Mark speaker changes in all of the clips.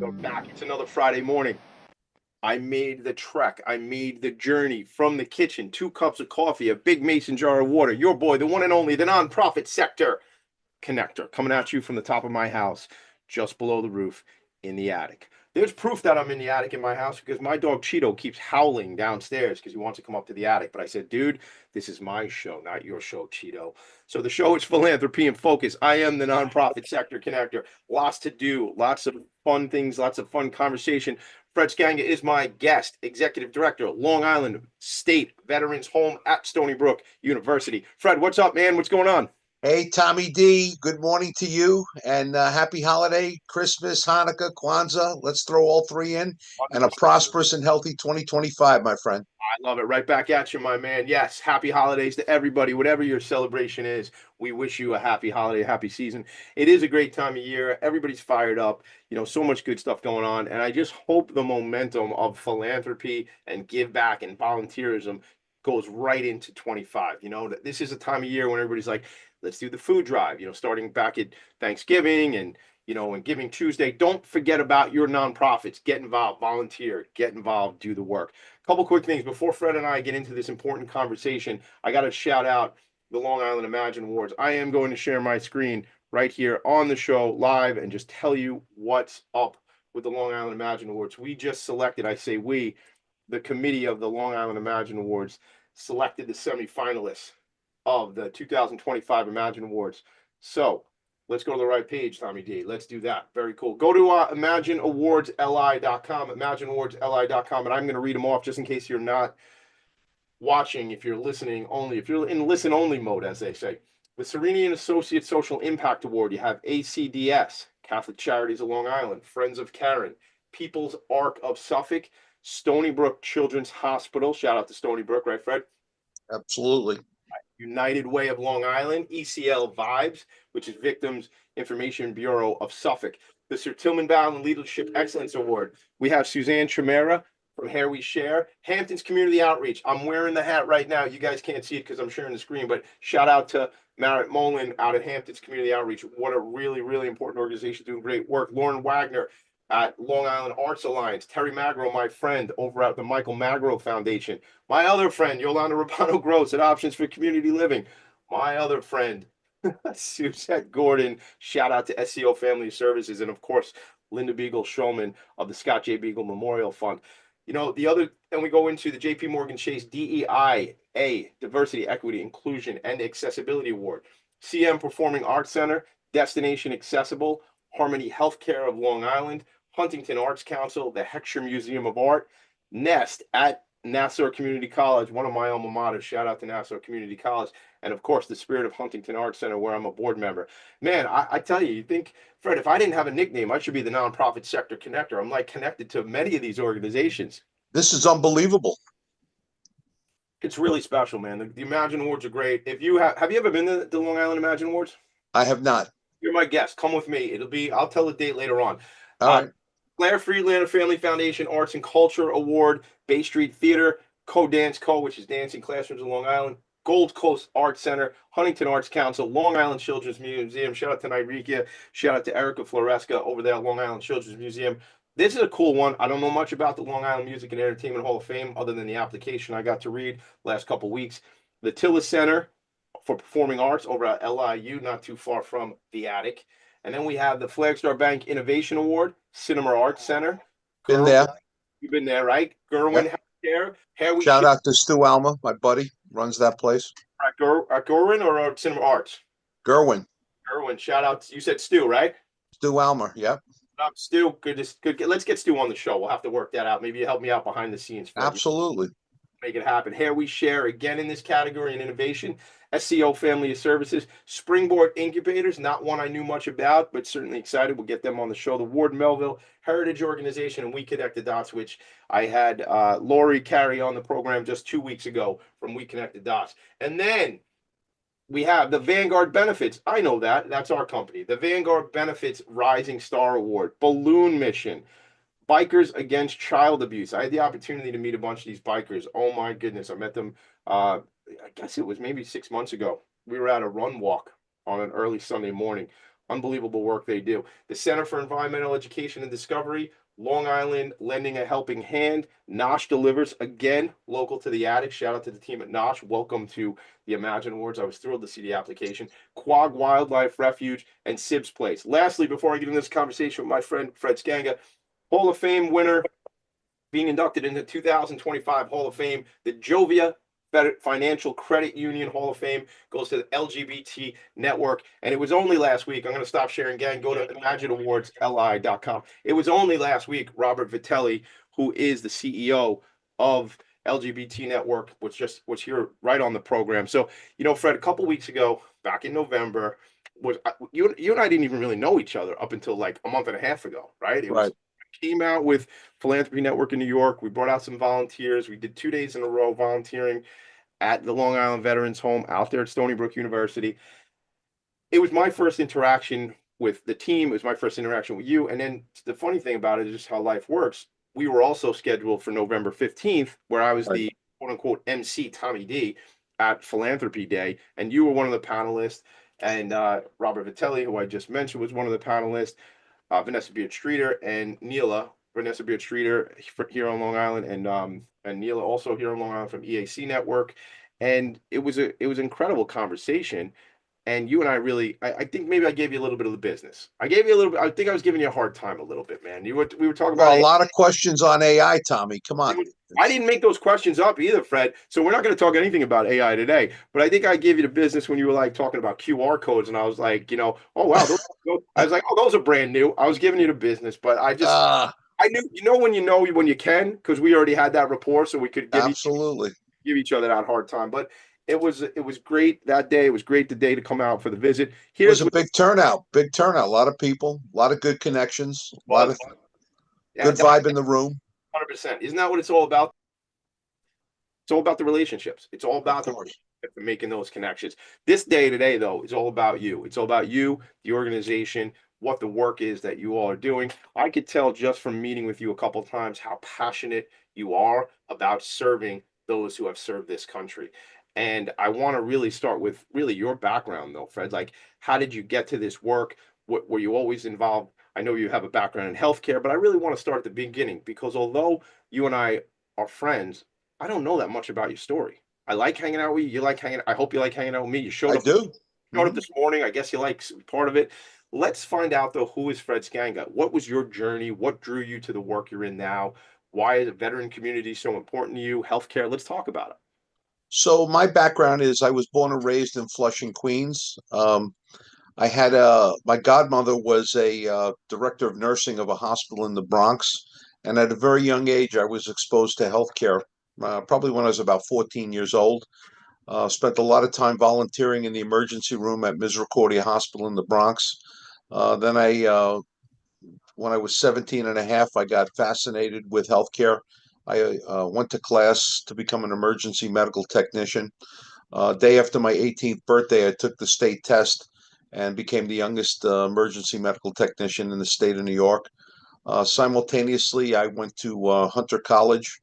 Speaker 1: We're back. It's another Friday morning. I made the trek. I made the journey from the kitchen, 2 cups of coffee, a big mason jar of water. Your boy, the one and only, the nonprofit sector connector, coming at you from the top of my house, just below the roof in the attic. There's proof that I'm in the attic in my house because my dog Cheeto keeps howling downstairs because he wants to come up to the attic. But I said, dude, this is my show, not your show, Cheeto. So the show is Philanthropy and Focus. I am the nonprofit sector connector. Lots to do, lots of fun things, lots of fun conversation. Fred Skanga is my guest, executive director, Long Island State Veterans Home at Stony Brook University. Fred, what's up, man? What's going on?
Speaker 2: Hey, Tommy D, good morning to you and happy holiday, Christmas, Hanukkah, Kwanzaa. Let's throw all three in and a
Speaker 1: 100%.
Speaker 2: prosperous and healthy 2025, my friend.
Speaker 1: I love it. Right back at you, my man. Yes, happy holidays to everybody. Whatever your celebration is, we wish you a happy holiday, a happy season. It is a great time of year. Everybody's fired up. So much good stuff going on. And I just hope the momentum of philanthropy and give back and volunteerism goes right into 25. This is a time of year when everybody's like, let's do the food drive, starting back at Thanksgiving and Giving Tuesday. Don't forget about your nonprofits. Get involved, volunteer, get involved, do the work. Couple quick things before Fred and I get into this important conversation. I got to shout out the Long Island Imagine Awards. I am going to share my screen right here on the show live and just tell you what's up with the Long Island Imagine Awards. We just selected, I say we, the committee of the Long Island Imagine Awards selected the semifinalists of the 2025 Imagine Awards. So let's go to the right page, Tommy D. Let's do that. Very cool. Go to imagineawardsli.com, imagineawardsli.com, and I'm going to read them off just in case you're not watching, if you're listening only, if you're in listen only mode, as they say. The Serenian Associate Social Impact Award, you have ACDS, Catholic Charities of Long Island, Friends of Karen, People's Ark of Suffolk, Stony Brook Children's Hospital. Shout out to Stony Brook, right, Fred?
Speaker 2: Absolutely.
Speaker 1: United Way of Long Island, ECL Vibes, which is Victims Information Bureau of Suffolk. The Sir Tillman Bowden Leadership Excellence Award. We have Suzanne Chimera from Hair We Share. Hampton's Community Outreach. I'm wearing the hat right now. You guys can't see it because I'm sharing the screen, but shout out to Merritt Mullen out at Hampton's Community Outreach. What a really, really important organization doing great work. Lauren Wagner at Long Island Arts Alliance. Terry Magro, my friend, over at the Michael Magro Foundation. My other friend, Yolanda Rapano Gross at Options for Community Living. My other friend, Suzette Gordon. Shout out to SEO Family Services. And of course, Linda Beagle Showman of the Scott J. Beagle Memorial Fund. And we go into the JP Morgan Chase DEI Diversity, Equity, Inclusion, and Accessibility Award. CM Performing Arts Center, Destination Accessible, Harmony Healthcare of Long Island, Huntington Arts Council, the Heckscher Museum of Art, Nest at Nassau Community College, one of my alma maters. Shout out to Nassau Community College. And of course, the Spirit of Huntington Arts Center, where I'm a board member. Man, I tell you, you think, Fred, if I didn't have a nickname, I should be the nonprofit sector connector. I'm like connected to many of these organizations.
Speaker 2: This is unbelievable.
Speaker 1: It's really special, man. The Imagine Awards are great. If you have you ever been to the Long Island Imagine Awards?
Speaker 2: I have not.
Speaker 1: You're my guest. Come with me. I'll tell the date later on.
Speaker 2: All right.
Speaker 1: Claire Friedlander Family Foundation Arts and Culture Award, Bay Street Theater, Co-Dance Co., which is Dancing Classrooms of Long Island, Gold Coast Arts Center, Huntington Arts Council, Long Island Children's Museum. Shout out to Nyrika. Shout out to Erica Floresca over there at Long Island Children's Museum. This is a cool one. I don't know much about the Long Island Music and Entertainment Hall of Fame other than the application I got to read last couple weeks. The Tillis Center for Performing Arts over at LIU, not too far from the attic. And then we have the Flagstar Bank Innovation Award, Cinema Arts Center.
Speaker 2: Been there.
Speaker 1: You've been there, right? Gerwin
Speaker 2: Yep. Shout out to Stu Alma, my buddy, runs that place.
Speaker 1: At Gerwin or Cinema Arts?
Speaker 2: Gerwin.
Speaker 1: Gerwin, shout out. You said Stu, right?
Speaker 2: Stu Alma, yep.
Speaker 1: Stu, good. Let's get Stu on the show. We'll have to work that out. Maybe you help me out behind the scenes.
Speaker 2: Absolutely.
Speaker 1: Make it happen. Hair We Share, again in this category in innovation. SEO Family Services, Springboard Incubators, not one I knew much about, but certainly excited. We'll get them on the show. The Ward Melville Heritage Organization and We Connect the Dots, which I had Lori Carey on the program just 2 weeks ago from We Connect the Dots. And then we have the Vanguard Benefits. I know that. That's our company. The Vanguard Benefits Rising Star Award, Balloon Mission, Bikers Against Child Abuse. I had the opportunity to meet a bunch of these bikers. Oh my goodness. I met them, I guess it was maybe 6 months ago. We were at a run walk on an early Sunday morning. Unbelievable work they do. The Center for Environmental Education and Discovery, Long Island Lending a Helping Hand. Nosh delivers, again, local to the attic. Shout out to the team at Nosh. Welcome to the Imagine Awards. I was thrilled to see the application. Quag Wildlife Refuge and Sibs Place. Lastly, before I get into this conversation with my friend Fred Skanga, Hall of Fame winner being inducted into 2025 Hall of Fame, the Jovia Financial Credit Union Hall of Fame goes to the LGBT Network. And it was only last week. I'm going to stop sharing, gang. Go to imagineawardsli.com. It was only last week, Robert Vitelli, who is the CEO of LGBT Network, was here right on the program. So, Fred, a couple weeks ago, back in November, you and I didn't even really know each other up until like a month and a half ago, right? It was
Speaker 2: Right.
Speaker 1: came out with Philanthropy Network in New York. We brought out some volunteers. We did 2 days in a row volunteering at the Long Island Veterans Home out there at Stony Brook University. It was my first interaction with the team. It was my first interaction with you. And then the funny thing about it is just how life works. We were also scheduled for November 15th, where I was
Speaker 2: Right.
Speaker 1: the quote unquote MC Tommy D at Philanthropy Day. And you were one of the panelists. And Robert Vitelli, who I just mentioned, was one of the panelists. Vanessa Beard Streeter and Neela. Vanessa Beard Streeter here on Long Island, and Neela also here on Long Island from EAC Network. And it was an incredible conversation. And you and I really, I think maybe I gave you a little bit of the business. I gave you a little bit. I think I was giving you a hard time a little bit, man. We were talking about
Speaker 2: Well, a
Speaker 1: AI.
Speaker 2: lot of questions on AI, Tommy. Come on.
Speaker 1: I
Speaker 2: It's
Speaker 1: didn't make those questions up either, Fred. So we're not going to talk anything about AI today. But I think I gave you the business when you were like talking about QR codes, and I was like, oh wow, I was like, oh, those are brand new. I was giving you the business, but
Speaker 2: uh
Speaker 1: I knew, when you can, because we already had that rapport, so we could
Speaker 2: absolutely.
Speaker 1: give each other that hard time. But it was great that day. It was great the day to come out for the visit.
Speaker 2: Was
Speaker 1: Here's
Speaker 2: a
Speaker 1: what
Speaker 2: big turnout. Big turnout. A lot of people, a lot of good connections,
Speaker 1: it
Speaker 2: a lot
Speaker 1: was.
Speaker 2: of
Speaker 1: Yeah,
Speaker 2: good
Speaker 1: that's
Speaker 2: vibe in the room.
Speaker 1: 100%. Isn't that what it's all about? It's all about the relationships. It's all
Speaker 2: Of
Speaker 1: about the
Speaker 2: course.
Speaker 1: and making those connections. This day today, though, is all about you. It's all about you, the organization, what the work is that you all are doing. I could tell just from meeting with you a couple of times how passionate you are about serving those who have served this country. And I want to really start with really your background, though, Fred. Like, how did you get to this work? What, were you always involved? I know you have a background in healthcare, but I really want to start at the beginning because although you and I are friends, I don't know that much about your story. I like hanging out with you. You like hanging. I hope you like hanging out with me. You showed
Speaker 2: I
Speaker 1: up.
Speaker 2: do.
Speaker 1: Showed up
Speaker 2: Mhm.
Speaker 1: this morning. I guess you like part of it. Let's find out though. Who is Fred Skanga? What was your journey? What drew you to the work you're in now? Why is the veteran community so important to you? Healthcare. Let's talk about it.
Speaker 2: So my background is I was born and raised in Flushing, Queens. I had my godmother was a director of nursing of a hospital in the Bronx, and at a very young age, I was exposed to healthcare. Probably when I was about 14 years old. Spent a lot of time volunteering in the emergency room at Misericordia Hospital in the Bronx. Then when I was 17 and a half, I got fascinated with healthcare. I went to class to become an emergency medical technician. Day after my 18th birthday, I took the state test and became the youngest emergency medical technician in the state of New York. Simultaneously, I went to Hunter College.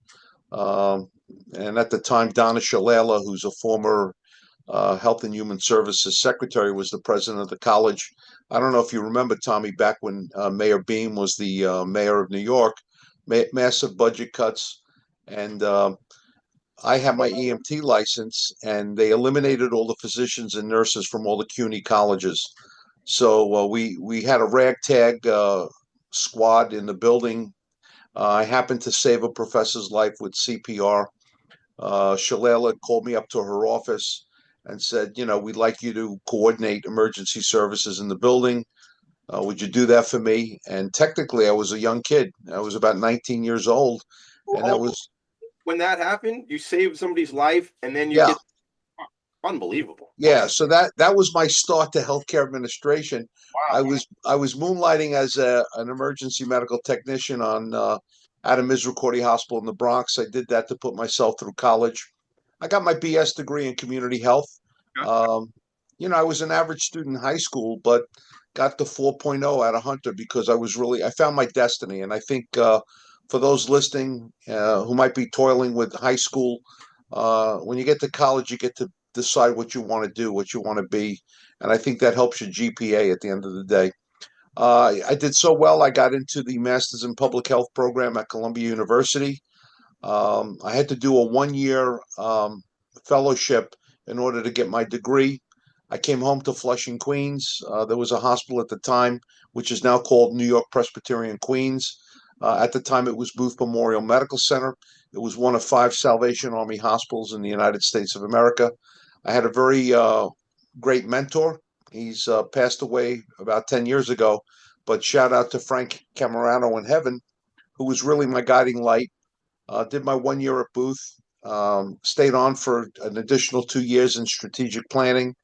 Speaker 2: Um, and at the time, Donna Shalala, who's a former Health and Human Services secretary, was the president of the college. I don't know if you remember, Tommy, back when Mayor Beam was the mayor of New York, massive budget cuts. And I have my EMT license, and they eliminated all the physicians and nurses from all the CUNY colleges. So we had a ragtag squad in the building. I happened to save a professor's life with CPR. Shalala called me up to her office and said, we'd like you to coordinate emergency services in the building. Would you do that for me? And technically, I was a young kid. I was about 19 years old, and that
Speaker 1: Hold on.
Speaker 2: was
Speaker 1: When that happened, you saved somebody's life, and then you
Speaker 2: yeah.
Speaker 1: get unbelievable.
Speaker 2: Yeah,
Speaker 1: Okay.
Speaker 2: so that was my start to healthcare administration. I
Speaker 1: Wow.
Speaker 2: was I was moonlighting as an emergency medical technician on at a Misericordia Hospital in the Bronx. I did that to put myself through college. I got my BS degree in community health.
Speaker 1: Okay.
Speaker 2: Um, I was an average student in high school, but got the 4.0 out of Hunter because I found my destiny. And I think for those listening who might be toiling with high school, when you get to college, you get to decide what you want to do, what you want to be, and I think that helps your GPA at the end of the day. I did so well. I got into the Masters in Public Health program at Columbia University. I had to do a 1 year fellowship in order to get my degree. I came home to Flushing, Queens. There was a hospital at the time, which is now called New York Presbyterian Queens. At the time, it was Booth Memorial Medical Center. It was one of 5 Salvation Army hospitals in the United States of America. I had a very great mentor. He's passed away about 10 years ago, but shout out to Frank Camerano in heaven, who was really my guiding light. Did my 1 year at Booth, stayed on for an additional 2 years in strategic planning,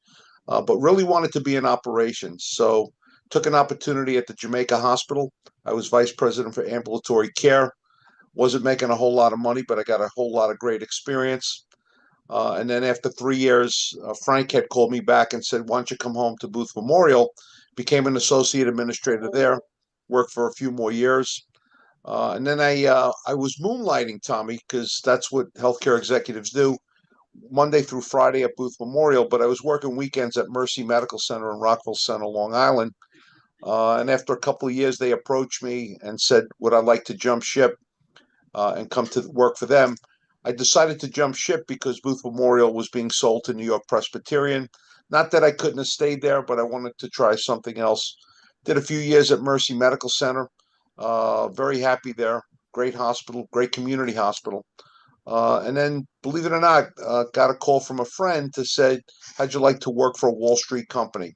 Speaker 2: but really wanted to be in operations. So took an opportunity at the Jamaica Hospital. I was vice president for ambulatory care. Wasn't making a whole lot of money, but I got a whole lot of great experience. And then after 3 years, Frank had called me back and said, "Why don't you come home to Booth Memorial?" Became an associate administrator there. Worked for a few more years. And then I was moonlighting, Tommy, because that's what healthcare executives do, Monday through Friday at Booth Memorial. But I was working weekends at Mercy Medical Center in Rockville Center, Long Island. And after a couple of years, they approached me and said, "Would I like to jump ship and come to work for them?" I decided to jump ship because Booth Memorial was being sold to New York Presbyterian. Not that I couldn't have stayed there, but I wanted to try something else. Did a few years at Mercy Medical Center. Very happy there. Great hospital, great community hospital. And then, believe it or not, got a call from a friend to say, "How'd you like to work for a Wall Street company?"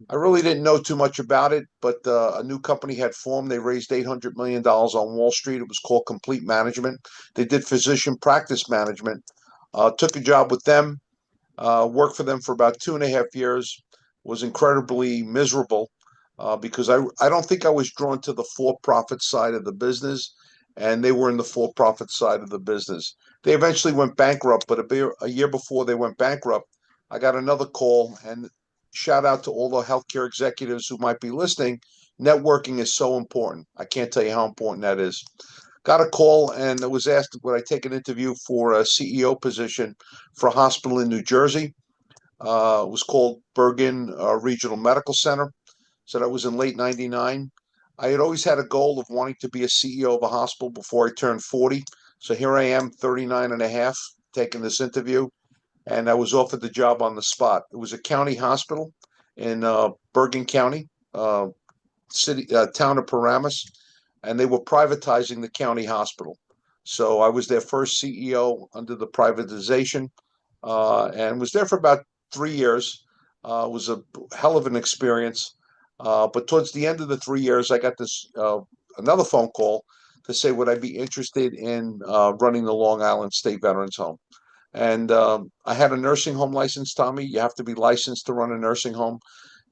Speaker 2: I really didn't know too much about it, but a new company had formed. They raised $800 million on Wall Street. It was called Complete Management. They did physician practice management. Took a job with them, worked for them for about 2.5 years. Was incredibly miserable because I don't think I was drawn to the for-profit side of the business, and they were in the for-profit side of the business. They eventually went bankrupt, but a year before they went bankrupt, I got another call, and shout out to all the healthcare executives who might be listening. Networking is so important. I can't tell you how important that is. Got a call and I was asked would I take an interview for a CEO position for a hospital in New Jersey. It was called Bergen Regional Medical Center. So that was in late 99. I had always had a goal of wanting to be a CEO of a hospital before I turned 40. So here I am, 39 and a half, taking this interview, and I was offered the job on the spot. It was a county hospital in Bergen County, town of Paramus, and they were privatizing the county hospital. So I was their first CEO under the privatization, and was there for about 3 years. It was a hell of an experience. But towards the end of the 3 years, I got this another phone call to say would I be interested in running the Long Island State Veterans Home. And I had a nursing home license, Tommy. You have to be licensed to run a nursing home.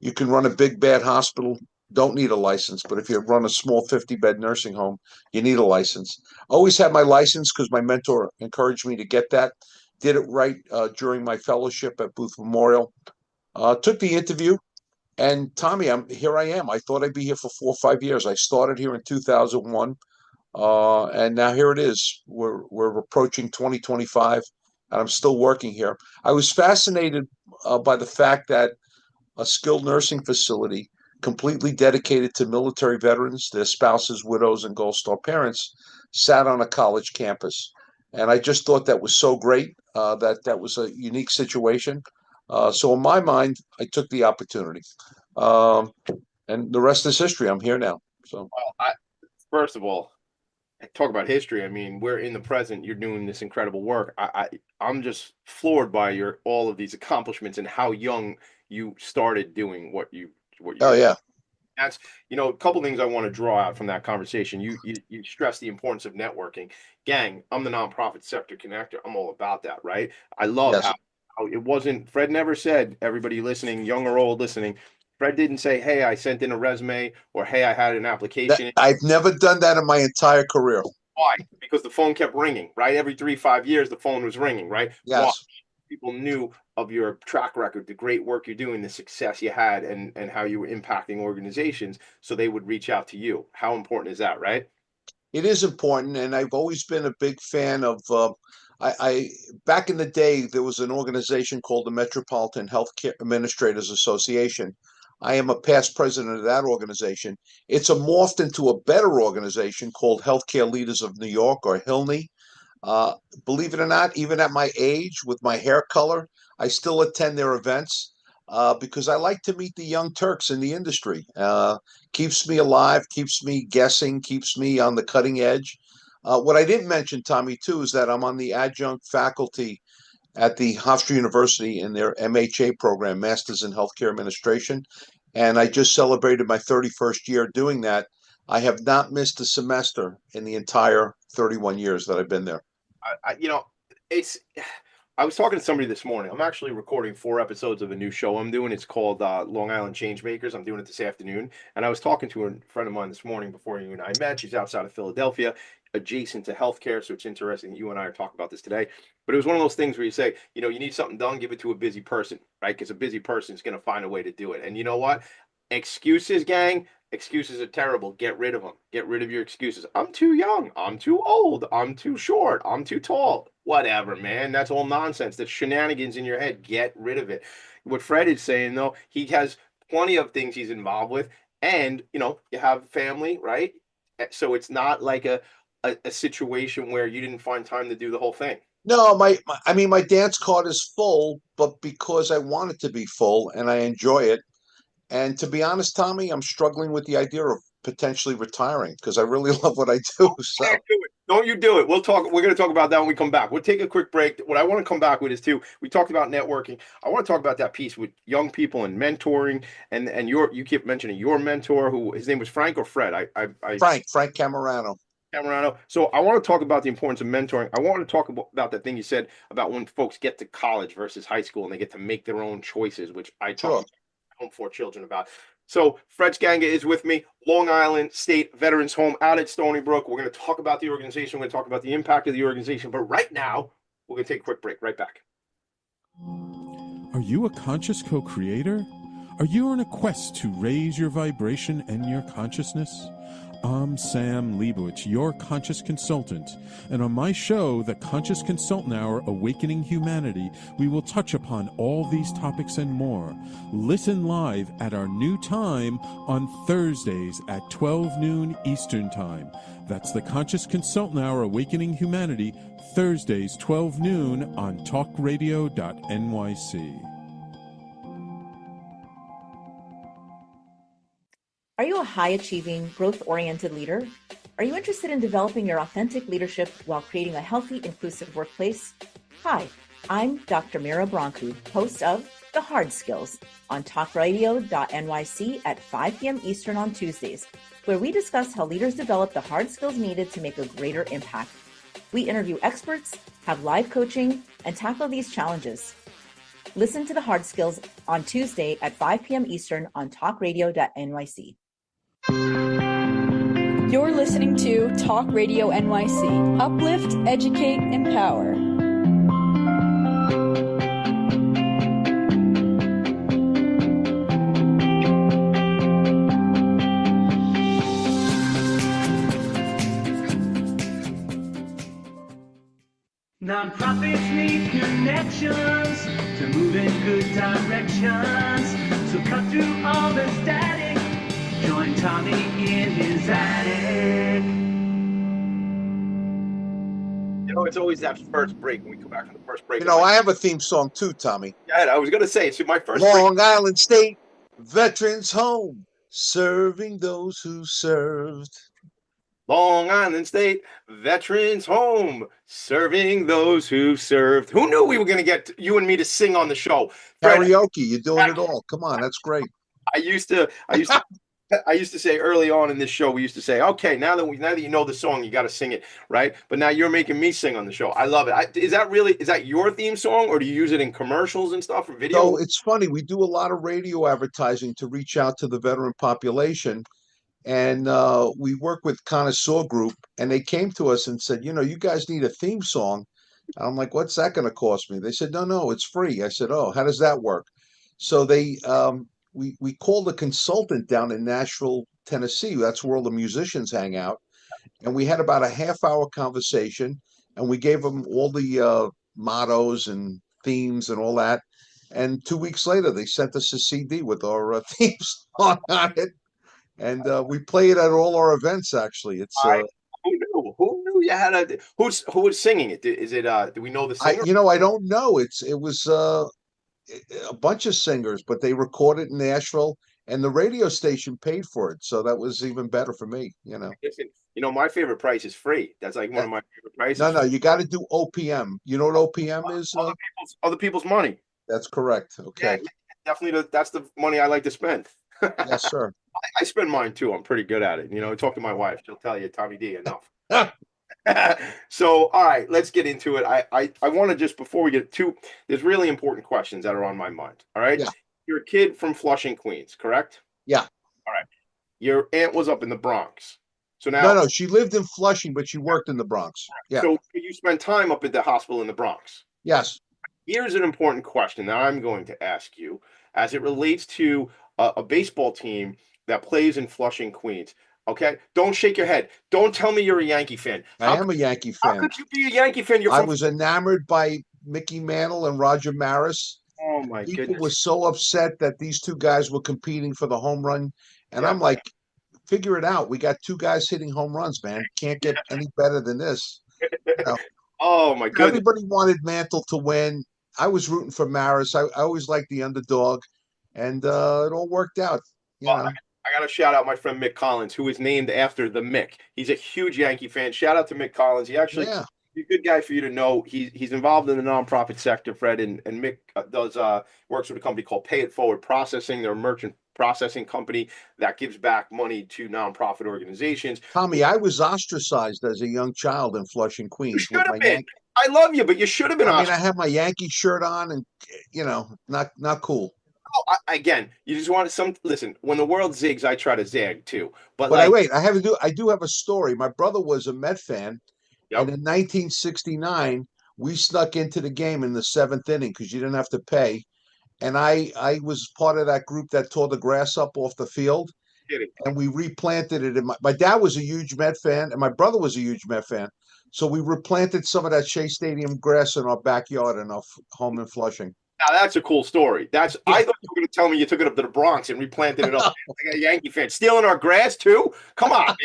Speaker 2: You can run a big, bad hospital, don't need a license. But if you run a small 50-bed nursing home, you need a license. Always had my license because my mentor encouraged me to get that. Did it right during my fellowship at Booth Memorial. Took the interview. And Tommy, here. I am. I thought I'd be here for 4 or 5 years. I started here in 2001. And now here it is. We're approaching 2025, and I'm still working here. I was fascinated by the fact that a skilled nursing facility completely dedicated to military veterans, their spouses, widows, and Gold Star parents sat on a college campus. And I just thought that was so great that was a unique situation. So in my mind, I took the opportunity. Um, and the rest is history. I'm here now. So
Speaker 1: Well, first of all, talk about history. I mean, we're in the present. You're doing this incredible work. I'm just floored by your all of these accomplishments and how young you started doing what
Speaker 2: oh
Speaker 1: you're doing.
Speaker 2: yeah.
Speaker 1: That's a couple things I want to draw out from that conversation. You stress the importance of networking. Gang, I'm the nonprofit sector connector. I'm all about that, right? I love
Speaker 2: Yes.
Speaker 1: how it wasn't. Fred never said, everybody listening, young or old listening. Fred didn't say, "Hey, I sent in a resume," or "Hey, I had an
Speaker 2: That
Speaker 1: application."
Speaker 2: I've never done that in my entire career.
Speaker 1: Why? Because the phone kept ringing, right? Every 3, 5 years, the phone was ringing, right? Why?
Speaker 2: Yes.
Speaker 1: People knew of your track record, the great work you're doing, the success you had, and how you were impacting organizations, so they would reach out to you. How important is that, right?
Speaker 2: It is important, and I've always been a big fan of I back in the day there was an organization called the Metropolitan Healthcare Administrators Association. I am a past president of that organization. It's a morphed into a better organization called Healthcare Leaders of New York, or HILNY. Uh, Believe it or not, even at my age, with my hair color, I still attend their events because I like to meet the young Turks in the industry. Keeps me alive, keeps me guessing, keeps me on the cutting edge. What I didn't mention, Tommy, too, is that I'm on the adjunct faculty at the Hofstra University in their MHA program, Masters in Healthcare Administration. And I just celebrated my 31st year doing that. I have not missed a semester in the entire 31 years that I've been there.
Speaker 1: You know, it's. I was talking to somebody this morning. I'm actually recording 4 episodes of a new show I'm doing. It's called Long Island Changemakers. I'm doing it this afternoon, and I was talking to a friend of mine this morning before you and I met. She's outside of Philadelphia, adjacent to healthcare, so it's interesting that you and I are talking about this today. But it was one of those things where you say, you know, you need something done, give it to a busy person, right? Because a busy person is going to find a way to do it. And you know what? Excuses, gang. Excuses are terrible. Get rid of them. Get rid of your excuses. I'm too young. I'm too old. I'm too short. I'm too tall. Whatever, man. That's all nonsense. That's shenanigans in your head. Get rid of it. What Fred is saying, though, he has plenty of things he's involved with. And, you know, you have family, right? So it's not like a situation where you didn't find time to do the whole thing.
Speaker 2: No, I mean, my dance card is full, but because I want it to be full and I enjoy it. And to be honest, Tommy, I'm struggling with the idea of potentially retiring because I really love what I do. So,
Speaker 1: Can't do it. Don't you do it. We'll talk. We're going to talk about that when we come back. We'll take a quick break. What I want to come back with is too. We talked about networking. I want to talk about that piece with young people and mentoring. And you keep mentioning your mentor, who his name was Frank or Fred. I
Speaker 2: Frank Camerano.
Speaker 1: Camerano. So I want to talk about the importance of mentoring. I want to talk about that thing you said about when folks get to college versus high school and they get to make their own choices, which I talk
Speaker 2: Sure.
Speaker 1: to Home for Children about. So Fred Ganga is with me, Long Island State Veterans Home out at Stony Brook. We're going to talk about the organization. We're going to talk about the impact of the organization. But right now, we're going to take a quick break. Right back.
Speaker 3: Are you a conscious co-creator? Are you on a quest to raise your vibration and your consciousness? I'm Sam Leibowitz, your conscious consultant, and on my show, The Conscious Consultant Hour, Awakening Humanity, we will touch upon all these topics and more. Listen live at our new time on Thursdays at 12 noon Eastern Time. That's The Conscious Consultant Hour, Awakening Humanity, Thursdays 12 noon on talkradio.nyc.
Speaker 4: Are you a high-achieving, growth-oriented leader? Are you interested in developing your authentic leadership while creating a healthy, inclusive workplace? Hi, I'm Dr. Mira Brancu, host of The Hard Skills on talkradio.nyc at 5 p.m. Eastern on Tuesdays, where we discuss how leaders develop the hard skills needed to make a greater impact. We interview experts, have live coaching, and tackle these challenges. Listen to The Hard Skills on Tuesday at 5 p.m. Eastern on talkradio.nyc.
Speaker 5: You're listening to Talk Radio NYC. Uplift, educate, empower.
Speaker 6: Nonprofits need connections to move in good directions. So cut through all the static. Join Tommy in his attic.
Speaker 1: You know, it's always that first break when we come back from the first break.
Speaker 2: You know, I have a theme song too, Tommy.
Speaker 1: Yeah, I was going to say, so my first
Speaker 2: Long Island State Veterans Home, serving those who served.
Speaker 1: Long Island State Veterans Home, serving those who served. Who knew we were going to get you and me to sing on the show? Fred,
Speaker 2: Karaoke, you're doing it all. Come on, that's great.
Speaker 1: I used to say early on in this show, we used to say, okay, now that you know the song, you got to sing it, right? But now you're making me sing on the show. I love it. Is that your theme song, or do you use it in commercials and stuff or video?
Speaker 2: So it's funny, we do a lot of radio advertising to reach out to the veteran population. And we work with Connoisseur Group, and they came to us and said, you know, you guys need a theme song. And I'm like, what's that going to cost me? They said, no, it's free. I said, oh, how does that work? So we called a consultant down in Nashville, Tennessee. That's where all the musicians hang out. And we had about a half-hour conversation. and we gave them all the mottos and themes and all that. And 2 weeks later, they sent us a CD with our theme song on it, and we play it at all our events. Actually, it's
Speaker 1: I who knew? Who knew you had a who was singing it? Is it do we know the
Speaker 2: I
Speaker 1: singer?
Speaker 2: I don't know. It was a bunch of singers, but they recorded in Nashville, and the radio station paid for it, so that was even better for me.
Speaker 1: Listen, my favorite price is free. That's like one
Speaker 2: Uh,
Speaker 1: of my favorite prices.
Speaker 2: No, no, you got to do OPM. You know what OPM is?
Speaker 1: Other people's money.
Speaker 2: That's correct.
Speaker 1: Yeah,
Speaker 2: Okay.
Speaker 1: yeah, definitely. That's the money I like to spend.
Speaker 2: Yes, sir.
Speaker 1: I spend mine too. I'm pretty good at it. Talk to my wife. She'll tell you, Tommy D, enough. So, all right, let's get into it. I want to just before we get to, there's really important questions that are on my mind. All right.
Speaker 2: Yeah.
Speaker 1: You're a kid from Flushing, Queens, correct?
Speaker 2: Yeah.
Speaker 1: All right. Your aunt was up in the Bronx. So
Speaker 2: No,
Speaker 1: now,
Speaker 2: no, she lived in Flushing, but she worked in the Bronx. Yeah.
Speaker 1: so you spend time up at the hospital in the Bronx.
Speaker 2: Yes.
Speaker 1: Here's an important question that I'm going to ask you as it relates to a baseball team that plays in Flushing, Queens. Okay, don't shake your head. Don't tell me you're a Yankee fan.
Speaker 2: I am a Yankee
Speaker 1: How
Speaker 2: fan.
Speaker 1: could you be a Yankee fan? You're
Speaker 2: I
Speaker 1: from.
Speaker 2: was enamored by Mickey Mantle and Roger Maris.
Speaker 1: Oh my
Speaker 2: People were
Speaker 1: goodness.
Speaker 2: so upset that these two guys were competing for the home run. And
Speaker 1: Yeah.
Speaker 2: I'm like, figure it out. We got two guys hitting home runs, man. Can't get any better than this. You know,
Speaker 1: Oh my goodness.
Speaker 2: everybody wanted Mantle to win. I was rooting for Maris. I always liked the underdog, and it all worked out. You
Speaker 1: Well,
Speaker 2: know,
Speaker 1: I got to shout out my friend Mick Collins, who is named after the Mick. He's a huge Yankee fan. Shout out to Mick Collins.
Speaker 2: yeah.
Speaker 1: He's a good guy for you to know. He's involved in the nonprofit sector, Fred, and Mick does works with a company called Pay It Forward Processing. They're a merchant processing company that gives back money to nonprofit organizations.
Speaker 2: Tommy, I was ostracized as a young child in Flushing,
Speaker 1: You
Speaker 2: Queens, with
Speaker 1: should
Speaker 2: my
Speaker 1: have been.
Speaker 2: Yankee.
Speaker 1: I love you, but you should have been
Speaker 2: I mean,
Speaker 1: Oscar.
Speaker 2: I had my Yankee shirt on, and not cool.
Speaker 1: Again, you just want some. Listen, when the world zigs, I try to zag too. But
Speaker 2: But I
Speaker 1: like,
Speaker 2: wait, I do have a story. My brother was a Met fan, and
Speaker 1: yep,
Speaker 2: in 1969, we snuck into the game in the seventh inning because you didn't have to pay. And I was part of that group that tore the grass up off the field,
Speaker 1: kidding.
Speaker 2: and we replanted it. And my dad was a huge Met fan, and my brother was a huge Met fan. So we replanted some of that Shea Stadium grass in our backyard in our home in Flushing.
Speaker 1: Now that's a cool story.
Speaker 2: Yeah.
Speaker 1: I thought you were going to tell me you took it up to the Bronx and replanted it up. Like a Yankee fan stealing our grass too. Come on,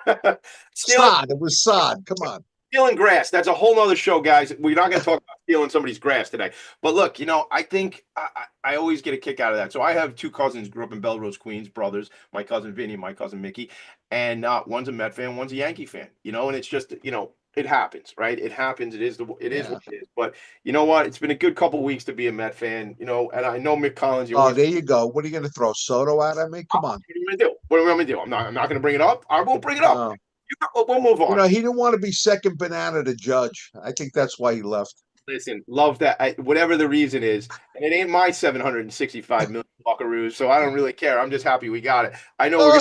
Speaker 1: man. stealing
Speaker 2: Sod. It was sod. Come on.
Speaker 1: stealing grass. That's a whole nother show, guys. We're not going to talk about stealing somebody's grass today. But look, I think I always get a kick out of that. So I have two cousins grew up in Belrose, Queens, brothers. My cousin Vinny, and my cousin Mickey, and one's a Met fan, one's a Yankee fan. And it's just it happens, right? It happens. It is what it is. But you know what? It's been a good couple weeks to be a Met fan. And I know Mick Collins.
Speaker 2: Oh, there you go. What are you going to throw Soto out at me? Come on.
Speaker 1: What are you going to do? What am I going to do? I'm not going to bring it up. I won't bring it up. We'll move on.
Speaker 2: He didn't want to be second banana to Judge. I think that's why he left.
Speaker 1: Listen, love that. Whatever the reason is, and it ain't my 765 million buckaroos, so I don't really care. I'm just happy we got it. I know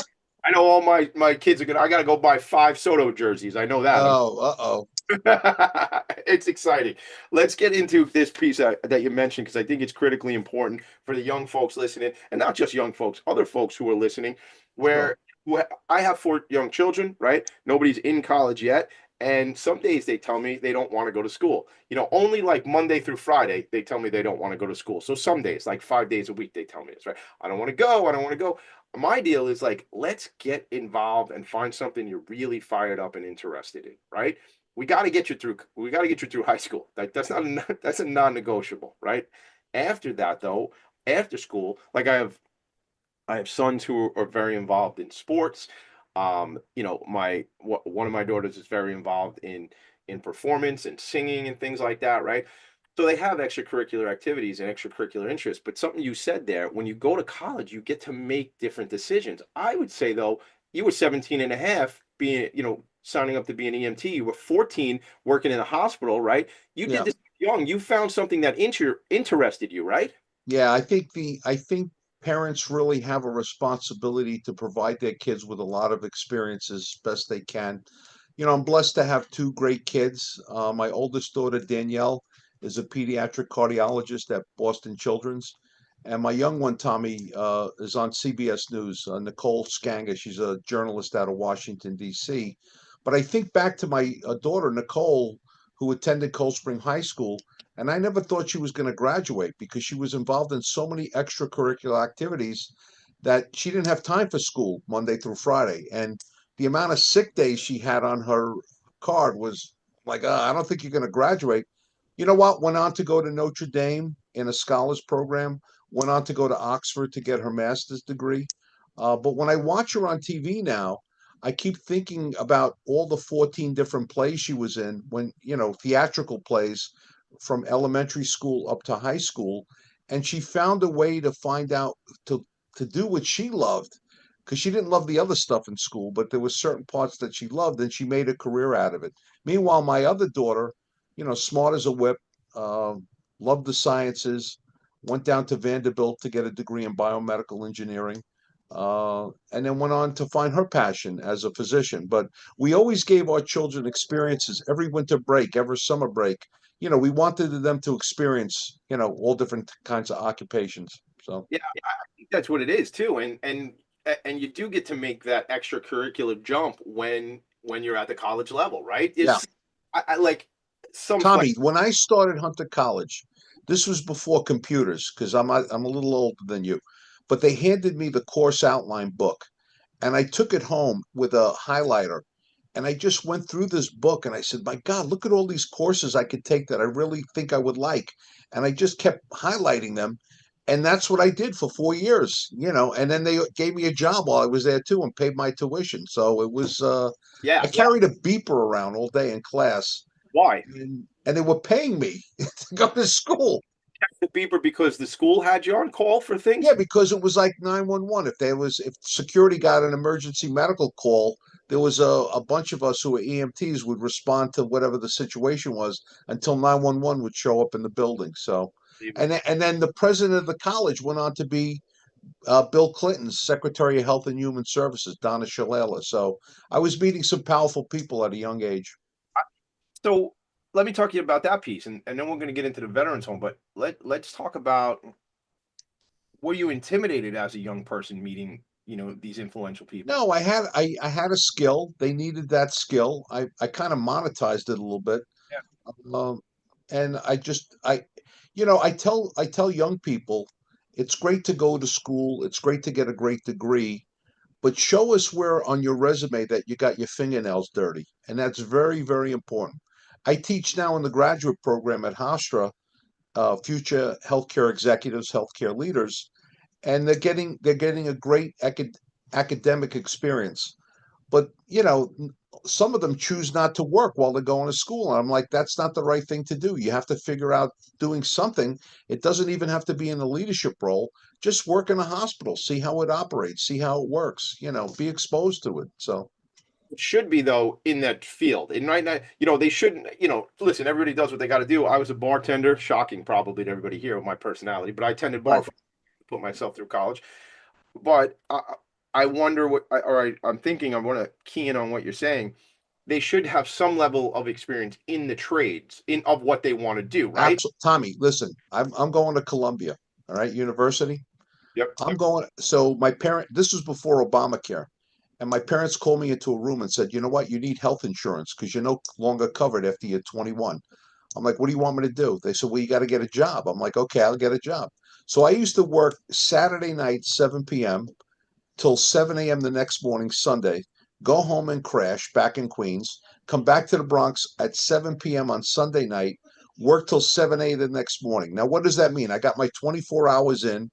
Speaker 1: I know all my kids are gonna. I gotta go buy 5 Soto jerseys. I know that.
Speaker 2: Oh,
Speaker 1: It's exciting. Let's get into this piece that you mentioned because I think it's critically important for the young folks listening, and not just young folks, other folks who are listening. I have 4 young children, right? Nobody's in college yet. And some days they tell me they don't want to go to school. Only like Monday through Friday, they tell me they don't want to go to school. So some days, like 5 days a week, they tell me this, right? I don't want to go. I don't want to go. My deal is like, let's get involved and find something you're really fired up and interested in, right? We got to get you through high school. That's a non-negotiable, right? After that, though, after school, like I have sons who are very involved in sports. One of my daughters is very involved in performance and singing and things like that, right? So they have extracurricular activities and extracurricular interests. But something you said there, when you go to college, you get to make different decisions. I would say though, you were 17 and a half being, signing up to be an EMT. You were 14 working in a hospital, right? You
Speaker 2: yeah.
Speaker 1: did this young. You found something that interested you, right?
Speaker 2: Yeah, I think parents really have a responsibility to provide their kids with a lot of experiences best they can. I'm blessed to have 2 great kids. My oldest daughter, Danielle, is a pediatric cardiologist at Boston Children's. And my young one, Tommy, is on CBS News, Nicole Skanga. She's a journalist out of Washington, D.C. But I think back to my daughter, Nicole, who attended Cold Spring High School, and I never thought she was going to graduate because she was involved in so many extracurricular activities that she didn't have time for school Monday through Friday. And the amount of sick days she had on her card was like, I don't think you're going to graduate. You know what? Went on to go to Notre Dame in a scholars program, went on to go to Oxford to get her master's degree. But when I watch her on TV now, I keep thinking about all the 14 different plays she was in when, theatrical plays from elementary school up to high school. And she found a way to find out to do what she loved because she didn't love the other stuff in school, but there were certain parts that she loved and she made a career out of it. Meanwhile, my other daughter, smart as a whip, uh, loved the sciences, went down to Vanderbilt to get a degree in biomedical engineering, and then went on to find her passion as a physician. But we always gave our children experiences every winter break, every summer break. We wanted them to experience, all different kinds of occupations. So,
Speaker 1: Yeah, I think that's what it is too. And you do get to make that extracurricular jump when you're at the college level, right?
Speaker 2: yeah.
Speaker 1: I like some
Speaker 2: Tommy, when I started Hunter College, this was before computers because I'm a little older than you, but they handed me the course outline book, and I took it home with a highlighter, and I just went through this book, and I said, "My God, look at all these courses I could take that I really think I would like," and I just kept highlighting them, and that's what I did for 4 years, and then they gave me a job while I was there too and paid my tuition. So it was, I
Speaker 1: yeah.
Speaker 2: carried a beeper around all day in class
Speaker 1: Why?
Speaker 2: and they were paying me to go to school.
Speaker 1: The beeper because the school had you on call for things?
Speaker 2: Yeah, because it was like 911. If security got an emergency medical call, there was a bunch of us who were EMTs would respond to whatever the situation was until 911 would show up in the building. So, and then the president of the college went on to be Bill Clinton's Secretary of Health and Human Services, Donna Shalala. So I was meeting some powerful people at a young age.
Speaker 1: So let me talk to you about that piece, and then we're going to get into the veterans home. But let's talk about, were you intimidated as a young person meeting, these influential people?
Speaker 2: No, I had a skill. They needed that skill. I kind of monetized it a little bit.
Speaker 1: Yeah.
Speaker 2: Um, and I tell young people, it's great to go to school. It's great to get a great degree, but show us where on your resume that you got your fingernails dirty, and that's very, very important. I teach now in the graduate program at Hofstra, future healthcare executives, healthcare leaders, and they're getting a great academic experience. But some of them choose not to work while they're going to school, and I'm like, that's not the right thing to do. You have to figure out doing something. It doesn't even have to be in a leadership role. Just work in a hospital, see how it operates, see how it works. Be exposed to it. So
Speaker 1: It should be though in that field. It might not, they shouldn't, listen, everybody does what they got to do. I was a bartender, shocking probably to everybody here with my personality, but I attended bar
Speaker 2: right.
Speaker 1: to put myself through college. But I wonder I'm thinking, I want to key in on what you're saying. They should have some level of experience in the trades of what they want to do, right?
Speaker 2: Tommy, listen, I'm going to Columbia, all right, university.
Speaker 1: Yep.
Speaker 2: I'm going. So this was before Obamacare, and my parents called me into a room and said, "You know what? You need health insurance because you're no longer covered after you're 21." I'm like, "What do you want me to do?" They said, "Well, you got to get a job." I'm like, "Okay, I'll get a job." So I used to work Saturday night, 7 p.m. till 7 a.m. the next morning, Sunday, go home and crash back in Queens, come back to the Bronx at 7 p.m. on Sunday night, work till 7 a.m. the next morning. Now, what does that mean? I got my 24 hours in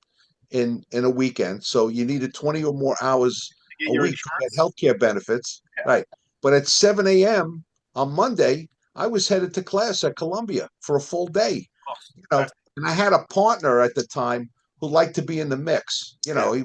Speaker 2: a weekend. So you needed 20 or more hours
Speaker 1: Get
Speaker 2: a
Speaker 1: your
Speaker 2: week to get
Speaker 1: insurance.
Speaker 2: healthcare benefits.
Speaker 1: Yeah.
Speaker 2: Right. But at 7 a.m. on Monday, I was headed to class at Columbia for a full day.
Speaker 1: Oh,
Speaker 2: You know, and I had a partner at the time who liked to be in the mix.
Speaker 1: Yeah.